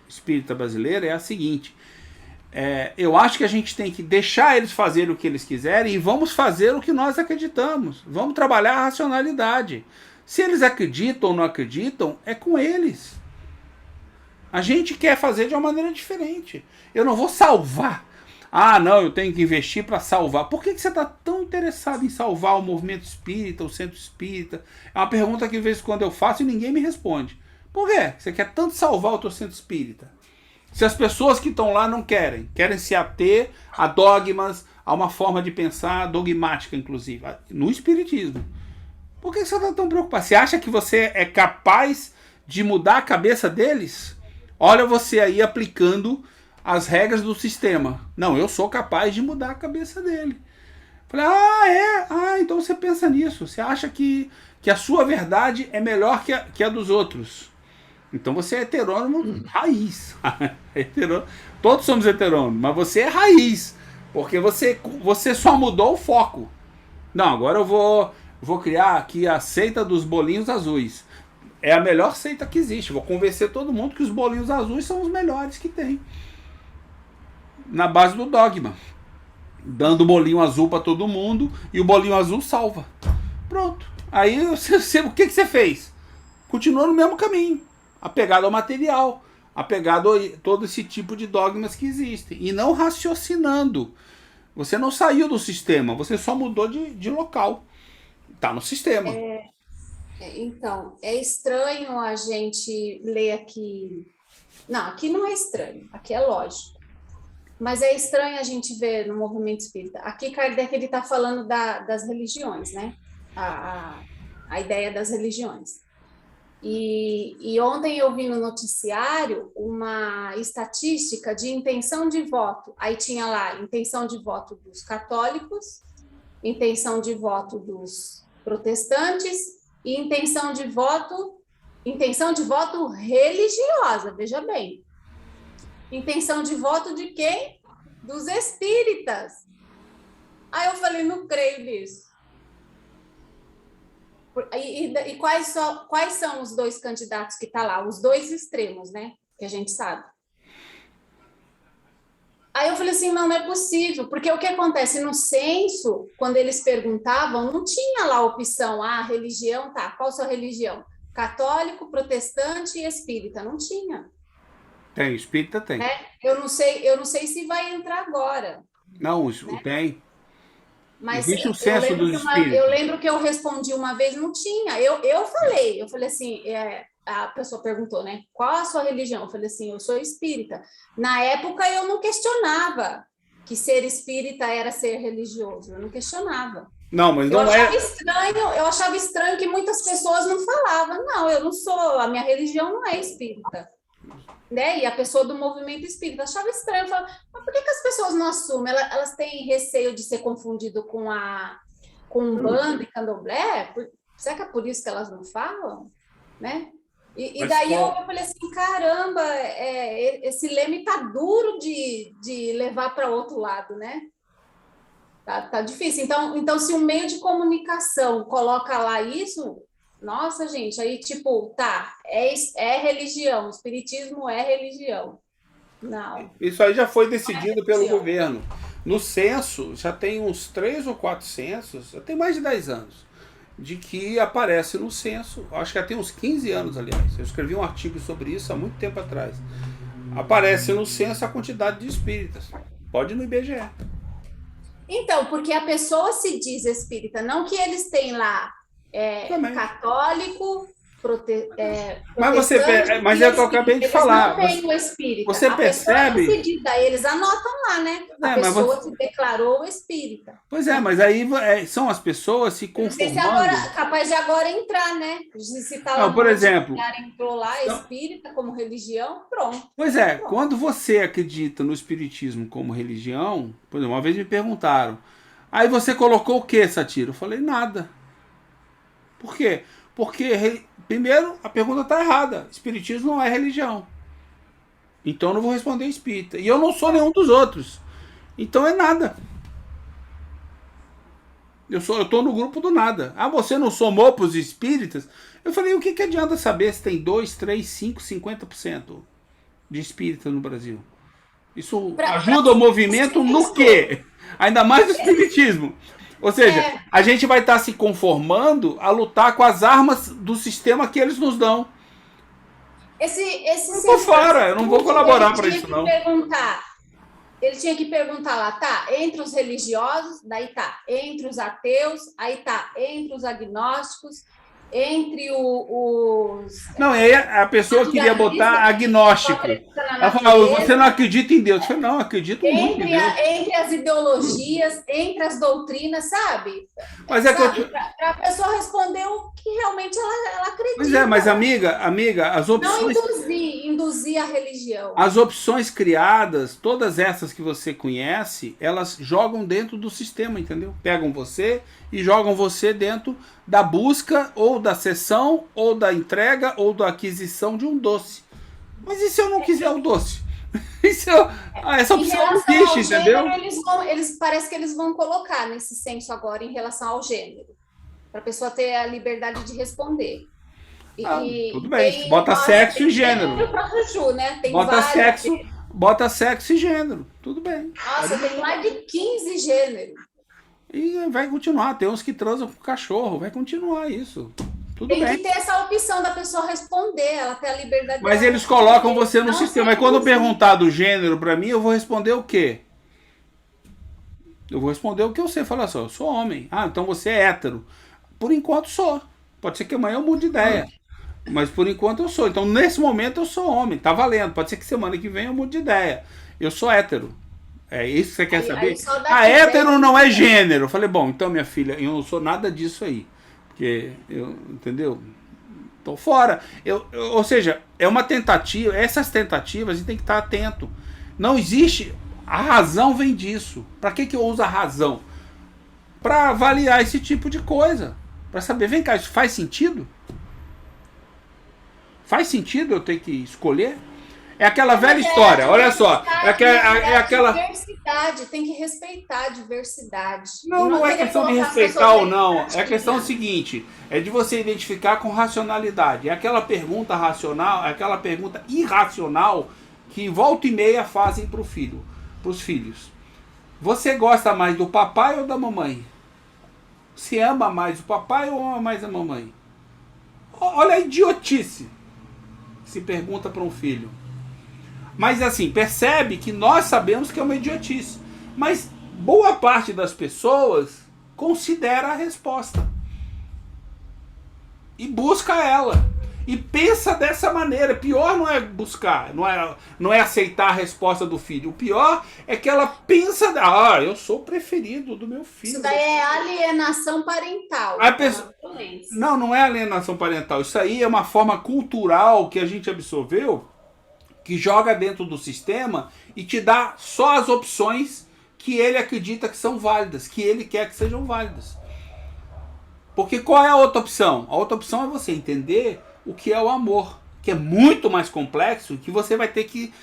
espírita brasileiro é a seguinte. Eu acho que a gente tem que deixar eles fazerem o que eles quiserem e vamos fazer o que nós acreditamos. Vamos trabalhar a racionalidade. Se eles acreditam ou não acreditam, é com eles. A gente quer fazer de uma maneira diferente. Eu não vou salvar. Ah, não, eu tenho que investir para salvar. Por que você está tão interessado em salvar o movimento espírita, o centro espírita? É uma pergunta que de vez em quando eu faço e ninguém me responde. Por quê? Você quer tanto salvar o teu centro espírita? Se as pessoas que estão lá não querem se ater a dogmas, a uma forma de pensar dogmática, inclusive, no espiritismo. Por que você está tão preocupado? Você acha que você é capaz de mudar a cabeça deles? Olha você aí aplicando as regras do sistema. Não, eu sou capaz de mudar a cabeça dele. Falei, então você pensa nisso. Você acha que a sua verdade é melhor que a dos outros. Então você é heterônomo raiz. Todos somos heterônomos, mas você é raiz. Porque você só mudou o foco. Não, agora eu vou criar aqui a seita dos bolinhos azuis. É a melhor seita que existe. Vou convencer todo mundo que os bolinhos azuis são os melhores que tem. Na base do dogma. Dando bolinho azul para todo mundo e o bolinho azul salva. Pronto. Aí o que você fez? Continuou no mesmo caminho. Apegado ao material. Apegado a todo esse tipo de dogmas que existem. E não raciocinando. Você não saiu do sistema. Você só mudou de local. Está no sistema. Então, é estranho a gente ler aqui... Não, aqui não é estranho. Aqui é lógico. Mas é estranho a gente ver no movimento espírita. Aqui Kardec está falando das religiões, né? A ideia das religiões. E ontem eu vi no noticiário uma estatística de intenção de voto. Aí tinha lá intenção de voto dos católicos, intenção de voto dos protestantes e intenção de voto religiosa, veja bem. Intenção de voto de quem? Dos espíritas. Aí eu falei, não creio nisso. E quais são os dois candidatos que estão lá? Os dois extremos, né? Que a gente sabe. Aí eu falei assim, não é possível. Porque o que acontece? No censo, quando eles perguntavam, não tinha lá a opção, religião, tá, qual a sua religião? Católico, protestante e espírita. Não tinha. Tem, espírita tem. Eu não sei se vai entrar agora. Não, tem. Mas existe o censo dos espíritos. Eu lembro que eu respondi uma vez, não tinha. Eu falei assim, a pessoa perguntou, né? Qual a sua religião? Eu falei assim, eu sou espírita. Na época eu não questionava que ser espírita era ser religioso. Eu não questionava. Não, mas não Eu achava estranho que muitas pessoas não falavam. Não, eu não sou, a minha religião não é espírita. Né? E a pessoa do movimento espírita achava estranho, falava, mas por que as pessoas não assumem? Elas têm receio de ser confundido com Umbanda e Candomblé? Será que é por isso que elas não falam? Né? E Mas daí eu qual- falei assim, caramba, esse leme tá duro de levar para outro lado, né? Tá difícil. Então, se o meio de comunicação coloca lá isso, nossa, gente, aí tipo, tá, é religião, espiritismo é religião. Não, Isso aí já foi não é decidido pelo religião. governo. No censo, já tem uns 3 ou 4 censos, já tem mais de 10 anos, de que aparece no censo, acho que já tem uns 15 anos, aliás. Eu escrevi um artigo sobre isso há muito tempo atrás. Aparece no censo a quantidade de espíritas. Pode ir no IBGE. Então, porque a pessoa se diz espírita, não que eles têm lá Também. católico, Mas protestante mas e é o que eu acabei espírita. de Eles não falar. têm o espírita. Você A pessoa percebe? se diz, daí eles anotam lá, né? A Mas pessoa se declarou espírita. pois é, mas aí são as pessoas se Eu não sei se agora, conformando. capaz de agora entrar, né? Se tá lá Não, no por exemplo, noticiário, entrou lá, então, espírita como religião, pronto. pois é, Pronto. quando você acredita no espiritismo como religião, por exemplo, uma vez me perguntaram, aí você colocou o que, Satiro? Eu falei, nada. Por quê? Porque, primeiro, a pergunta está errada. Espiritismo não é religião. Então eu não vou responder espírita. E eu não sou nenhum dos outros. Então é nada. Eu tô no grupo do nada. Ah, você não somou para os espíritas? Eu falei, o que, que adianta saber se tem 2, 3, 5, 50% de espírita no Brasil? Isso ajuda o movimento no quê? Ainda mais no espiritismo. Ou seja, a gente vai estar se conformando a lutar com as armas do sistema que eles nos dão. Esse Eu tô fora, eu não vou colaborar para ele tinha isso, que não. ele tinha que perguntar lá, tá, entre os religiosos, daí tá, entre os ateus, aí tá, entre os agnósticos, entre os Não, aí a pessoa queria botar agnóstico. acredita na Ela falou, você natureza, não acredita em Deus. Eu falei, não, acredito muito em Deus. entre as ideologias, entre as doutrinas, sabe? Mas é que Sabe? eu. Para a pessoa responder o que realmente ela acredita. Pois é, mas amiga, as Não opções. induzir a religião. As opções criadas, todas essas que você conhece, elas jogam dentro do sistema, entendeu? Pegam você e jogam você dentro da busca, ou da cessão, ou da entrega, ou da aquisição de um doce. Mas e se eu não quiser o doce? Essa Em opção não relação existe, ao gênero, entendeu? eles parece que eles vão colocar nesse censo agora em relação ao gênero, para a pessoa ter a liberdade de responder. Tudo bem. Bota sexo e gênero. Para Juju, né? Tem Bota vários. bota sexo e gênero. Tudo bem. Nossa, tem mais de 15 gêneros. E vai continuar. Tem uns que transam com cachorro. Vai continuar isso. Tudo Tem bem. que ter essa opção da pessoa responder, ela ter a liberdade. Mas dela eles colocam responder. você no Não sistema. ser Mas quando induzida. perguntar do gênero pra mim, eu vou responder o quê? Eu vou responder o que eu sei. Falar só, eu sou homem. Ah, então você é hétero. Por enquanto sou. Pode ser que amanhã eu mude de ideia. Mas por enquanto eu sou. Então nesse momento eu sou homem. Tá valendo. Pode ser que semana que vem eu mude de ideia. Eu sou hétero. É isso que você quer saber? Aí só daqui Hétero vem- não é gênero. Eu falei, bom, então minha filha, eu não sou nada disso aí. Porque entendeu? Tô fora. Ou seja, é uma tentativa. Essas tentativas a gente tem que estar atento. Não existe. A razão vem disso. Para que eu uso a razão? Para avaliar esse tipo de coisa. Para saber, vem cá, isso faz sentido? Faz sentido eu ter que escolher? É aquela velha história, olha só. É aquela. Diversidade, tem que respeitar a diversidade. Não é querer questão de colocar as respeitar pessoas ou não. em É a questão seguinte: é de você identificar com racionalidade. É aquela pergunta racional, é aquela pergunta irracional que volta e meia fazem para os filhos. Você gosta mais do papai ou da mamãe? Você ama mais o papai ou ama mais a mamãe? Olha a idiotice. Se pergunta para um filho. Mas assim, percebe que nós sabemos que é uma idiotice. Mas boa parte das pessoas considera a resposta. E busca ela. E pensa dessa maneira. Pior não é buscar, não é aceitar a resposta do filho. O pior é que ela pensa, eu sou o preferido do meu filho. Isso daí é alienação parental. A pessoa... É uma violência. Não é alienação parental. Isso aí é uma forma cultural que a gente absorveu, que joga dentro do sistema e te dá só as opções que ele acredita que são válidas, que ele quer que sejam válidas. Porque qual é a outra opção? A outra opção é você entender o que é o amor. que é muito mais complexo, que você vai ter que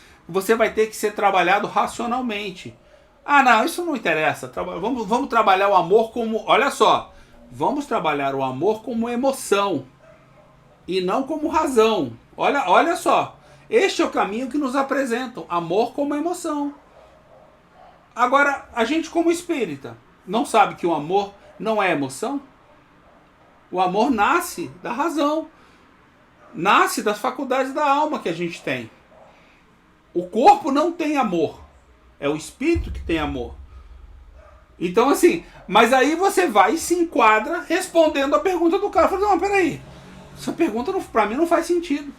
ser trabalhado racionalmente. Ah, não, isso não interessa. Vamos trabalhar o amor como... Olha só. Vamos trabalhar o amor como emoção. E não como razão. Olha só. Este é o caminho que nos apresentam. Amor como emoção. Agora, a gente como espírita, não sabe que o amor não é emoção? O amor nasce da razão. Nasce das faculdades da alma que a gente tem. O corpo não tem amor. É o espírito que tem amor. Então assim, mas aí você vai e se enquadra respondendo a pergunta do cara. Fala, não, peraí. Essa pergunta pra mim não faz sentido.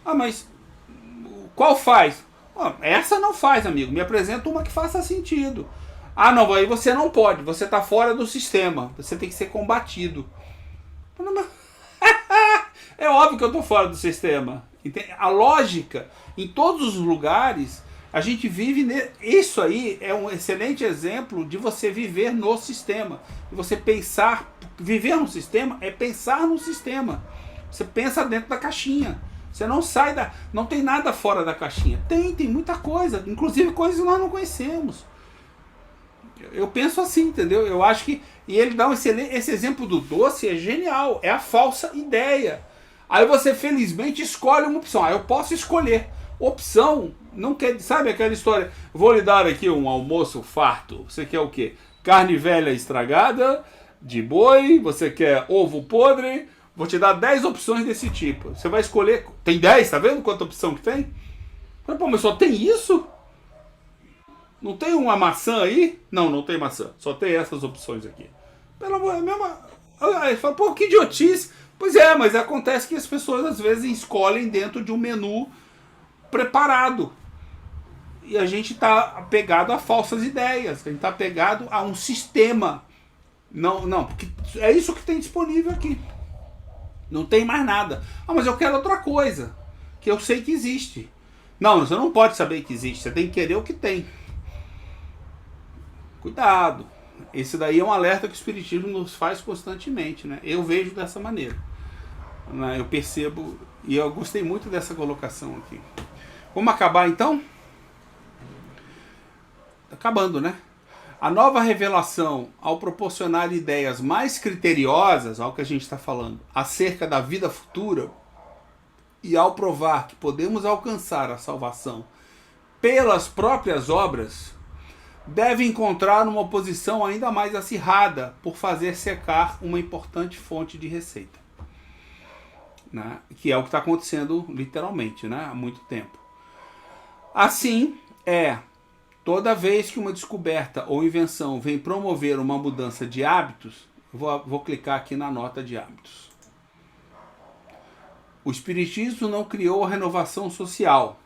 Ah, mas qual faz? Ah, essa não faz, amigo. Me apresenta uma que faça sentido. Ah, não, aí você não pode. Você tá fora do sistema. Você tem que ser combatido. É óbvio que eu tô fora do sistema. A lógica, em todos os lugares, a gente vive... Isso aí é um excelente exemplo de você viver no sistema. De você pensar... Viver no sistema é pensar no sistema. Você pensa dentro da caixinha. Você não sai da... Não tem nada fora da caixinha. Tem muita coisa. Inclusive coisas que nós não conhecemos. Eu penso assim, entendeu? Eu acho que... E ele dá esse exemplo do doce, é genial. É a falsa ideia. Aí você, felizmente, escolhe uma opção. Aí eu posso escolher. Opção não quer... Sabe aquela história? Vou lhe dar aqui um almoço farto. Você quer o quê? Carne velha estragada, de boi. Você quer ovo podre. Vou te dar 10 opções desse tipo. Você vai escolher... Tem 10, tá vendo quanta opção que tem? Pô, mas só tem isso? Não tem uma maçã aí? Não, não tem maçã. Só tem essas opções aqui. Pelo amor de Deus. Aí fala, pô, que idiotice. Pois é, mas acontece que as pessoas às vezes escolhem dentro de um menu preparado. E a gente está apegado a falsas ideias. A gente está apegado a um sistema. Não, porque é isso que tem disponível aqui. Não tem mais nada. Ah, mas eu quero outra coisa. Que eu sei que existe. Não, você não pode saber que existe. Você tem que querer o que tem. Cuidado. Esse daí é um alerta que o Espiritismo nos faz constantemente, né? Eu vejo dessa maneira. Eu percebo, e eu gostei muito dessa colocação aqui. Vamos acabar então? Acabando, né? A nova revelação, ao proporcionar ideias mais criteriosas, ao que a gente está falando, acerca da vida futura, e ao provar que podemos alcançar a salvação pelas próprias obras, deve encontrar uma oposição ainda mais acirrada por fazer secar uma importante fonte de receita. Né? Que é o que está acontecendo literalmente, né? Há muito tempo. Assim, toda vez que uma descoberta ou invenção vem promover uma mudança de hábitos, vou clicar aqui na nota de hábitos. O Espiritismo não criou a renovação social,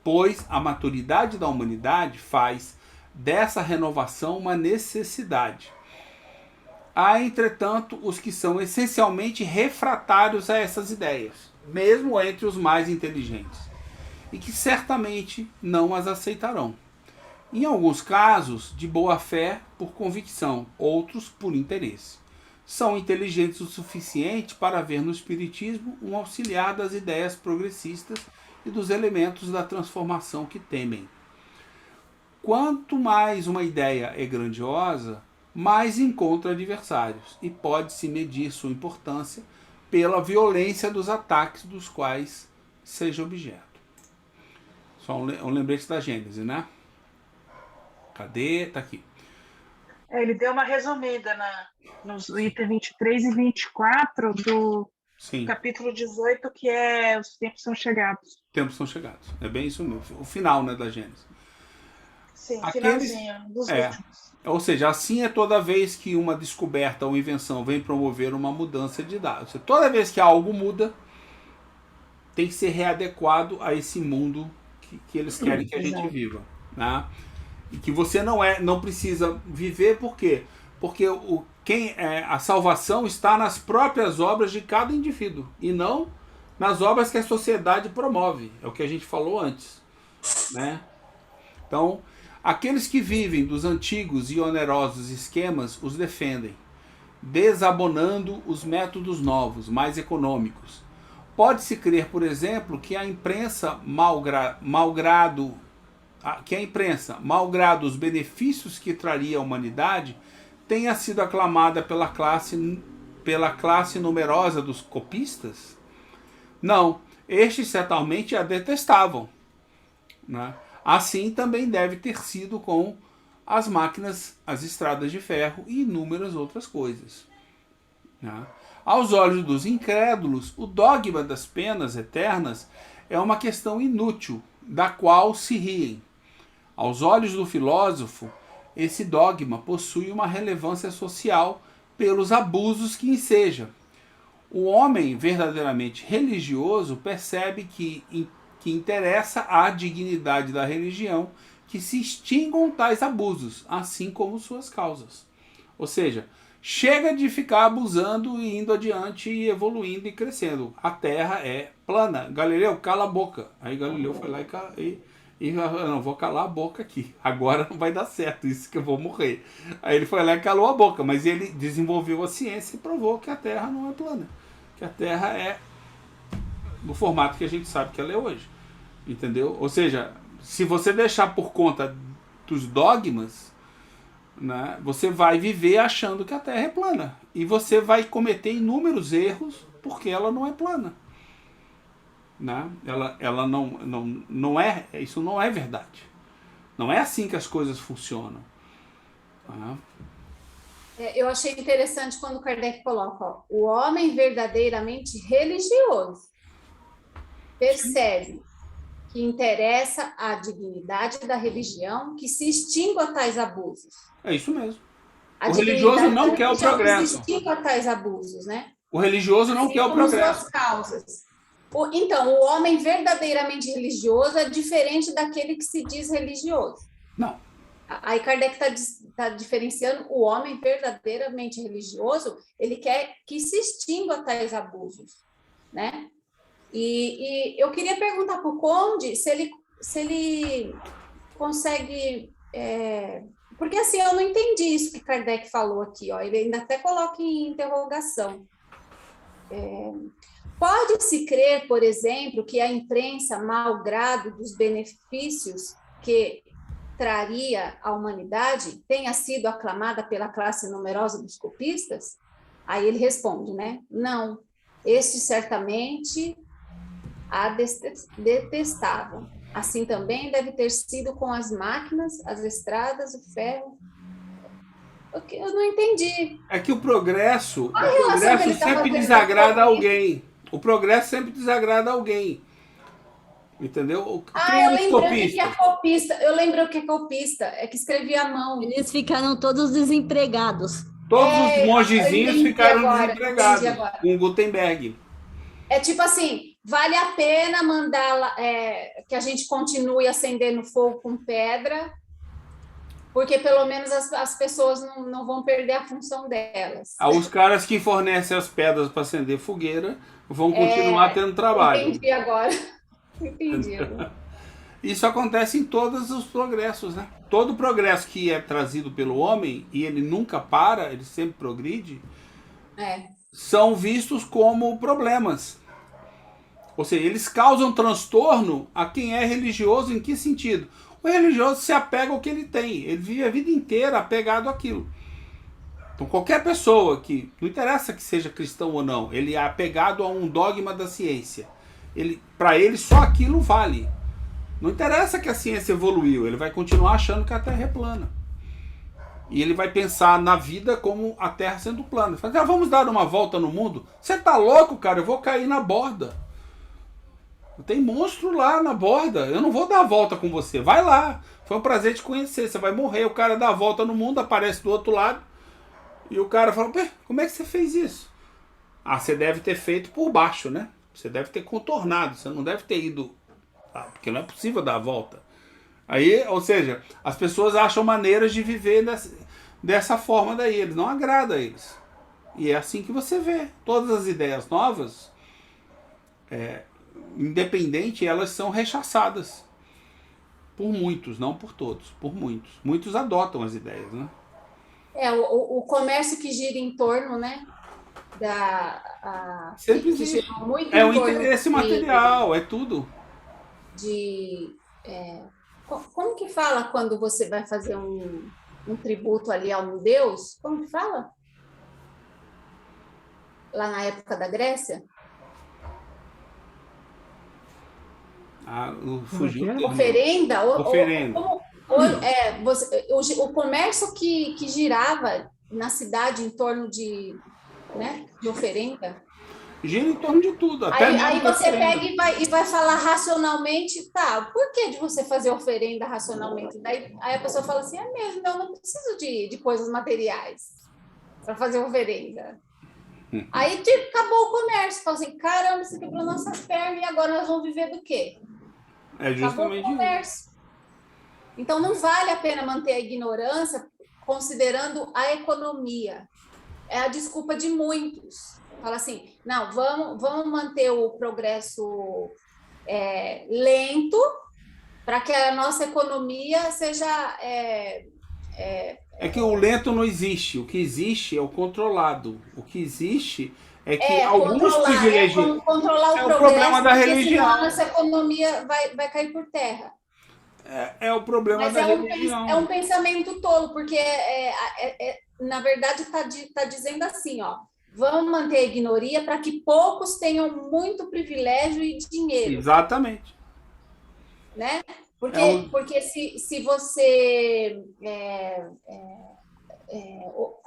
pois a maturidade da humanidade faz dessa renovação uma necessidade. Há, entretanto, os que são essencialmente refratários a essas ideias, mesmo entre os mais inteligentes, e que certamente não as aceitarão. Em alguns casos, de boa fé por convicção, outros por interesse. São inteligentes o suficiente para ver no Espiritismo um auxiliar das ideias progressistas e dos elementos da transformação que temem. Quanto mais uma ideia é grandiosa, mais encontra adversários e pode-se medir sua importância pela violência dos ataques dos quais seja objeto. Só um lembrete da Gênese, né? Cadê? Tá aqui. Ele deu uma resumida nos itens 23 e 24 do capítulo 18, que é os tempos são chegados. Tempos são chegados. É bem isso mesmo. O final, né, da Gênese. Sim, finalzinho dos últimos. Ou seja, assim é toda vez que uma descoberta ou invenção vem promover uma mudança de dados. Toda vez que algo muda, tem que ser readequado a esse mundo que eles querem que a gente viva. Né? E que você não precisa viver, por quê? Porque a salvação está nas próprias obras de cada indivíduo e não nas obras que a sociedade promove. É o que a gente falou antes. Né? Então, aqueles que vivem dos antigos e onerosos esquemas os defendem, desabonando os métodos novos, mais econômicos, Pode-se crer, por exemplo, que a imprensa, malgrado os benefícios que traria à humanidade, tenha sido aclamada pela classe numerosa dos copistas? Não, estes certamente a detestavam, né? Assim também deve ter sido com as máquinas, as estradas de ferro e inúmeras outras coisas, né? Aos olhos dos incrédulos, o dogma das penas eternas é uma questão inútil, da qual se riem. Aos olhos do filósofo, esse dogma possui uma relevância social pelos abusos que enseja. O homem verdadeiramente religioso percebe que interessa à dignidade da religião que se extingam tais abusos, assim como suas causas. Ou seja, chega de ficar abusando e indo adiante e evoluindo e crescendo. A Terra é plana. Galileu, cala a boca. Aí Galileu foi lá e não, vou calar a boca aqui. Agora não vai dar certo, isso que eu vou morrer. Aí ele foi lá e calou a boca, mas ele desenvolveu a ciência e provou que a Terra não é plana. Que a Terra é no formato que a gente sabe que ela é hoje. Entendeu? Ou seja, se você deixar por conta dos dogmas, né, você vai viver achando que a Terra é plana. E você vai cometer inúmeros erros porque ela não é plana. Né? Ela não é. Isso não é verdade. Não é assim que as coisas funcionam. Né? Eu achei interessante quando Kardec coloca, ó, o homem verdadeiramente religioso percebe que interessa a dignidade da religião que se extingua tais abusos. É isso mesmo. A O religioso não dignidade quer o da religião progresso. que se extingua tais abusos, né? O religioso não Assim quer o como progresso. suas causas. Então, o homem verdadeiramente religioso é diferente daquele que se diz religioso. Não. Aí Kardec está diferenciando o homem verdadeiramente religioso, ele quer que se extingua tais abusos, né? E eu queria perguntar para o Conde se ele consegue... porque assim, eu não entendi isso que Kardec falou aqui, ó, ele ainda até coloca em interrogação. Pode-se crer, por exemplo, que a imprensa, malgrado dos benefícios que traria à humanidade, tenha sido aclamada pela classe numerosa dos copistas? Aí ele responde, né? Não, estes certamente a detestavam. Assim também deve ter sido com as máquinas, as estradas, o ferro. Eu não entendi. É que o progresso ele tá sempre fazendo desagrada com alguém. O progresso sempre desagrada alguém. Entendeu? Eu lembro o que é copista. Eu lembro o que é copista. É que escrevia à mão. Eles ficaram todos desempregados. Todos os mongezinhos ficaram desempregados com Gutenberg. É tipo assim, vale a pena mandar que a gente continue acendendo fogo com pedra, porque pelo menos as pessoas não vão perder a função delas. Os caras que fornecem as pedras para acender fogueira vão continuar tendo trabalho. Entendi agora. Entendi agora. Isso acontece em todos os progressos, né? Todo progresso que é trazido pelo homem, e ele nunca para, ele sempre progride, são vistos como problemas. Ou seja, eles causam transtorno a quem é religioso. Em que sentido? O religioso se apega ao que ele tem. Ele vive a vida inteira apegado àquilo. Então qualquer pessoa que, não interessa que seja cristão ou não, ele é apegado a um dogma da ciência. Para ele só aquilo vale. Não interessa que a ciência evoluiu, ele vai continuar achando que a Terra é plana. E ele vai pensar na vida como a Terra sendo plana. Ele fala, vamos dar uma volta no mundo? Você tá louco, cara? Eu vou cair na borda. Tem monstro lá na borda. Eu não vou dar a volta com você. Vai lá. Foi um prazer te conhecer. Você vai morrer. O cara dá a volta no mundo, aparece do outro lado. E o cara fala, como é que você fez isso? Você deve ter feito por baixo, né? Você deve ter contornado. Você não deve ter ido... porque não é possível dar a volta. Aí, ou seja, as pessoas acham maneiras de viver dessa forma daí. Eles não agrada a eles. E é assim que você vê. Todas as ideias novas, independente, elas são rechaçadas. Por muitos, não por todos. Por muitos. Muitos adotam as ideias, né? O comércio que gira em torno, né? Sempre que existe. girou muito É em o torno interesse material, é tudo. como que fala quando você vai fazer um tributo ali a um deus? Como que fala? Lá na época da Grécia? Fugiu. Oferenda? Oferenda. O comércio que girava na cidade em torno de, né, de oferenda. Gira em torno de tudo, até Aí mesmo você oferenda. pega e vai falar racionalmente, tá, por que de você fazer oferenda racionalmente? Aí a pessoa fala assim, é mesmo, eu não preciso de coisas materiais para fazer oferenda. Aí acabou o comércio, fala assim, caramba, isso quebrou nossas pernas e agora nós vamos viver do quê? É Acabou o justamente isso. comércio. Então não vale a pena manter a ignorância considerando a economia. É a desculpa de muitos. Fala assim, não, vamos manter o progresso lento para que a nossa economia seja... É que o lento não existe. O que existe é o controlado. O que existe é que alguns privilegiados... controlar o É o progresso, problema da porque religião. senão a nossa economia vai cair por terra. É o problema Mas da religião. é um pensamento tolo, porque na verdade está dizendo assim, ó, vamos manter a ignoria para que poucos tenham muito privilégio e dinheiro. Exatamente. Né? Porque se você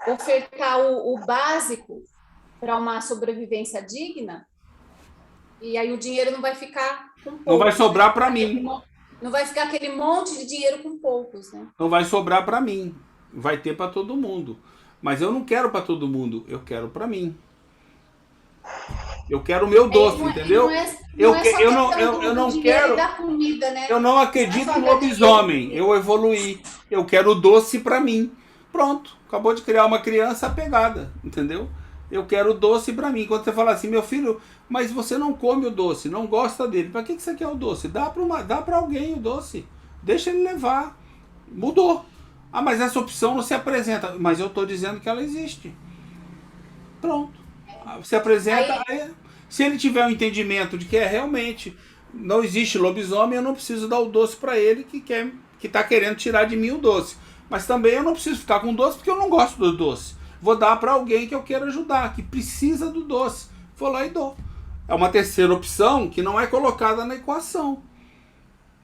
ofertar o básico para uma sobrevivência digna, e aí o dinheiro não vai ficar com poucos. Não vai sobrar para mim. Não vai ficar aquele monte de dinheiro com poucos, né? Não vai sobrar para mim. Vai ter para todo mundo. Mas eu não quero para todo mundo. Eu quero para mim. Eu quero o meu doce, entendeu? Eu não quero. Da comida, né? Eu não acredito no lobisomem. Eu evoluí. Eu quero o doce para mim. Pronto. Acabou de criar uma criança apegada, entendeu? Eu quero o doce para mim. Quando você fala assim, meu filho, mas você não come o doce, não gosta dele. Para que você quer o doce? Dá para alguém o doce. Deixa ele levar. Mudou. Ah, mas essa opção não se apresenta. Mas eu estou dizendo que ela existe. Pronto. Se apresenta. Se ele tiver um entendimento de que realmente não existe lobisomem, eu não preciso dar o doce para ele que está querendo tirar de mim o doce. Mas também eu não preciso ficar com doce porque eu não gosto do doce. Vou dar para alguém que eu quero ajudar, que precisa do doce. Vou lá e dou. É uma terceira opção que não é colocada na equação.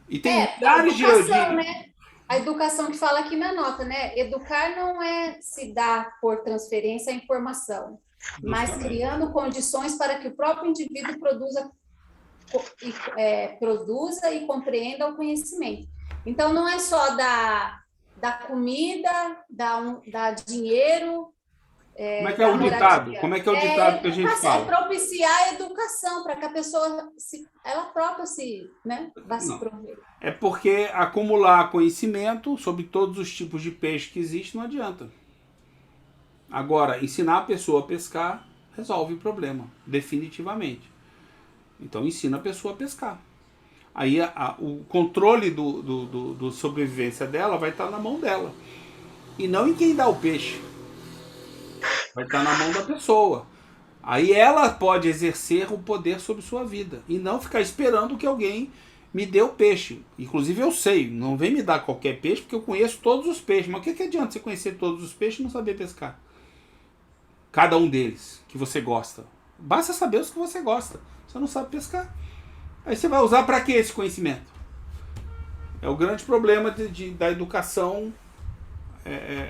E tem milhares de... né? A educação que fala aqui na nota, né? Educar não é se dar por transferência a informação, mas criando condições para que o próprio indivíduo produza e compreenda o conhecimento. Então, não é só dar comida, dar dinheiro. Como é que é o ditado? Como é que é o ditado que a gente fala? É propiciar a educação para que a pessoa ela própria vá se prover. É porque acumular conhecimento sobre todos os tipos de peixe que existem não adianta. Agora, ensinar a pessoa a pescar resolve o problema, definitivamente. Então, ensina a pessoa a pescar. Aí o controle do sobrevivência dela vai estar na mão dela. E não em quem dá o peixe. Vai estar na mão da pessoa. Aí ela pode exercer o poder sobre sua vida. E não ficar esperando que alguém me dê o peixe. Inclusive eu sei, não vem me dar qualquer peixe, porque eu conheço todos os peixes. Mas o que adianta você conhecer todos os peixes e não saber pescar? Cada um deles que você gosta. Basta saber os que você gosta. Você não sabe pescar. Aí você vai usar para que esse conhecimento? É o grande problema da educação.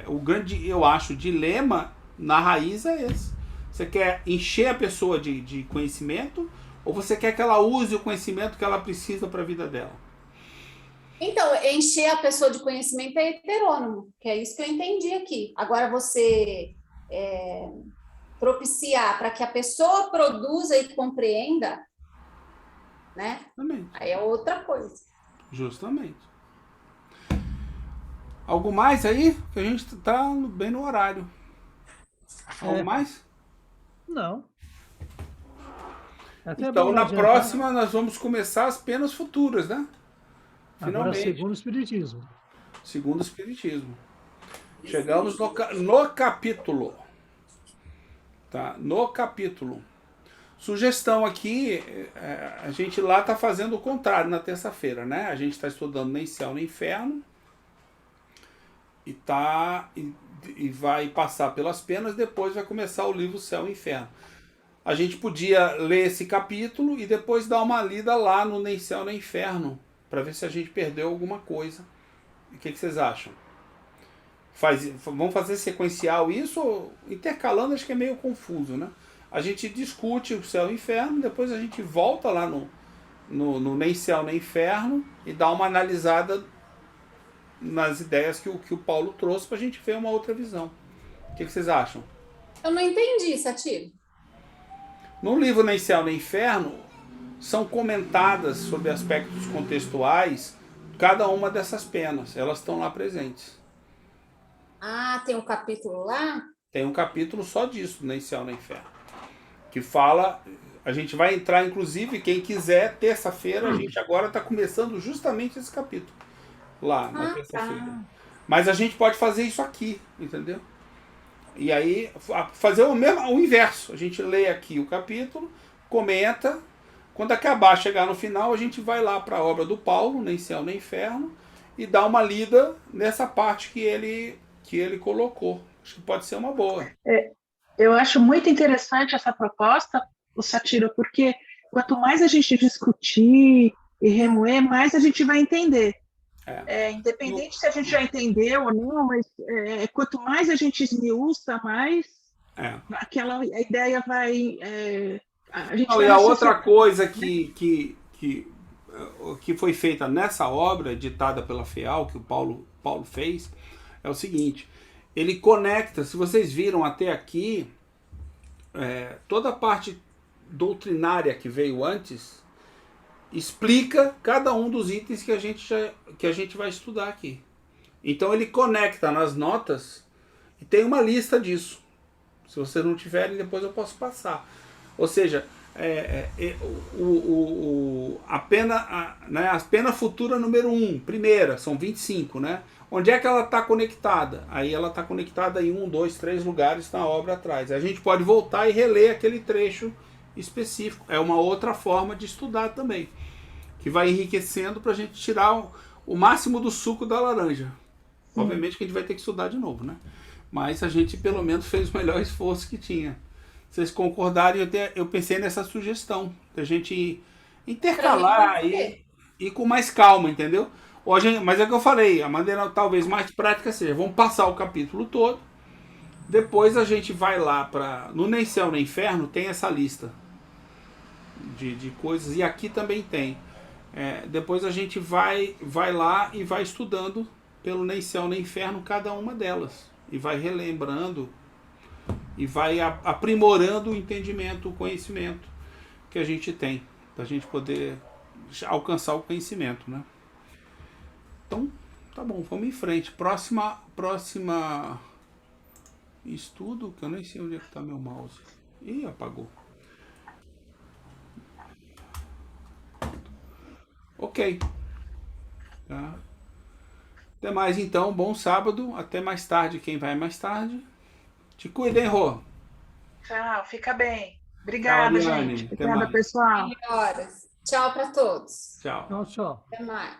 O grande, eu acho, dilema na raiz é esse. Você quer encher a pessoa de conhecimento ou você quer que ela use o conhecimento que ela precisa para a vida dela? Então, encher a pessoa de conhecimento é heterônomo, que é isso que eu entendi aqui. Agora, você propiciar para que a pessoa produza e compreenda, né? Justamente. Aí é outra coisa. Justamente. Algo mais aí? Que a gente está bem no horário. Algo mais? Não. Então, na próxima, nós vamos começar as penas futuras, né? Agora, segundo o Espiritismo. Segundo o Espiritismo. Chegamos no capítulo. tá? No capítulo. Sugestão aqui, a gente lá está fazendo o contrário na terça-feira, né? A gente está estudando Nem Céu nem Inferno e vai passar pelas penas, depois vai começar o livro Céu e Inferno. A gente podia ler esse capítulo e depois dar uma lida lá no Nem Céu nem Inferno, para ver se a gente perdeu alguma coisa. O que vocês acham? Vamos fazer sequencial isso ou intercalando? Acho que é meio confuso, né? A gente discute o Céu e o Inferno, depois a gente volta lá no Nem Céu nem Inferno e dá uma analisada nas ideias que o Paulo trouxe para a gente ver uma outra visão. O que vocês acham? Eu não entendi, Satiro. No livro Nem Céu nem Inferno, são comentadas sobre aspectos contextuais cada uma dessas penas. Elas estão lá presentes. Ah, tem um capítulo lá? Tem um capítulo só disso, Nem Céu nem Inferno. Que fala, a gente vai entrar, inclusive, quem quiser, terça-feira, a gente agora está começando justamente esse capítulo, lá na terça-feira. Tá. Mas a gente pode fazer isso aqui, entendeu? E aí, fazer o inverso. A gente lê aqui o capítulo, comenta, quando acabar, chegar no final, a gente vai lá para a obra do Paulo, Nem Céu nem Inferno, e dá uma lida nessa parte que ele colocou. Acho que pode ser uma boa. Eu acho muito interessante essa proposta, o Satiro, porque quanto mais a gente discutir e remoer, mais a gente vai entender. Independente se a gente já entendeu ou não, mas quanto mais a gente esmiuça, mais a ideia vai... E a outra coisa que foi feita nessa obra, ditada pela FEAL, que o Paulo fez, é o seguinte: ele conecta, se vocês viram até aqui, toda a parte doutrinária que veio antes, explica cada um dos itens que a gente vai estudar aqui. Então ele conecta nas notas e tem uma lista disso. Se vocês não tiverem, depois eu posso passar. Ou seja, a pena futura número 1, primeira, são 25, né? Onde é que ela está conectada? Aí ela está conectada em 1, 2, 3 lugares na obra atrás. A gente pode voltar e reler aquele trecho específico. É uma outra forma de estudar também, que vai enriquecendo para a gente tirar o máximo do suco da laranja. Obviamente que a gente vai ter que estudar de novo, né? Mas a gente pelo menos fez o melhor esforço que tinha. Se vocês concordarem, eu pensei nessa sugestão, da gente intercalar e com mais calma, entendeu? Mas é o que eu falei, a maneira talvez mais prática seja, vamos passar o capítulo todo, depois a gente vai lá no Nem Céu nem Inferno tem essa lista de coisas, e aqui também tem. Depois a gente vai lá e vai estudando pelo Nem Céu nem Inferno cada uma delas, e vai relembrando e vai aprimorando o entendimento, o conhecimento que a gente tem, para a gente poder alcançar o conhecimento, né? Então, tá bom, vamos em frente. Próxima estudo, que eu nem sei onde é que tá meu mouse. Ih, apagou. Ok. Tá. Até mais então, bom sábado. Até mais tarde, quem vai mais tarde. Te cuida, hein, Rô? Tchau, fica bem. Obrigada, tchau, Ariane. gente. Até Obrigada, mais. pessoal. Melhoras. Tchau para todos. Tchau. Tchau, tchau. Até mais.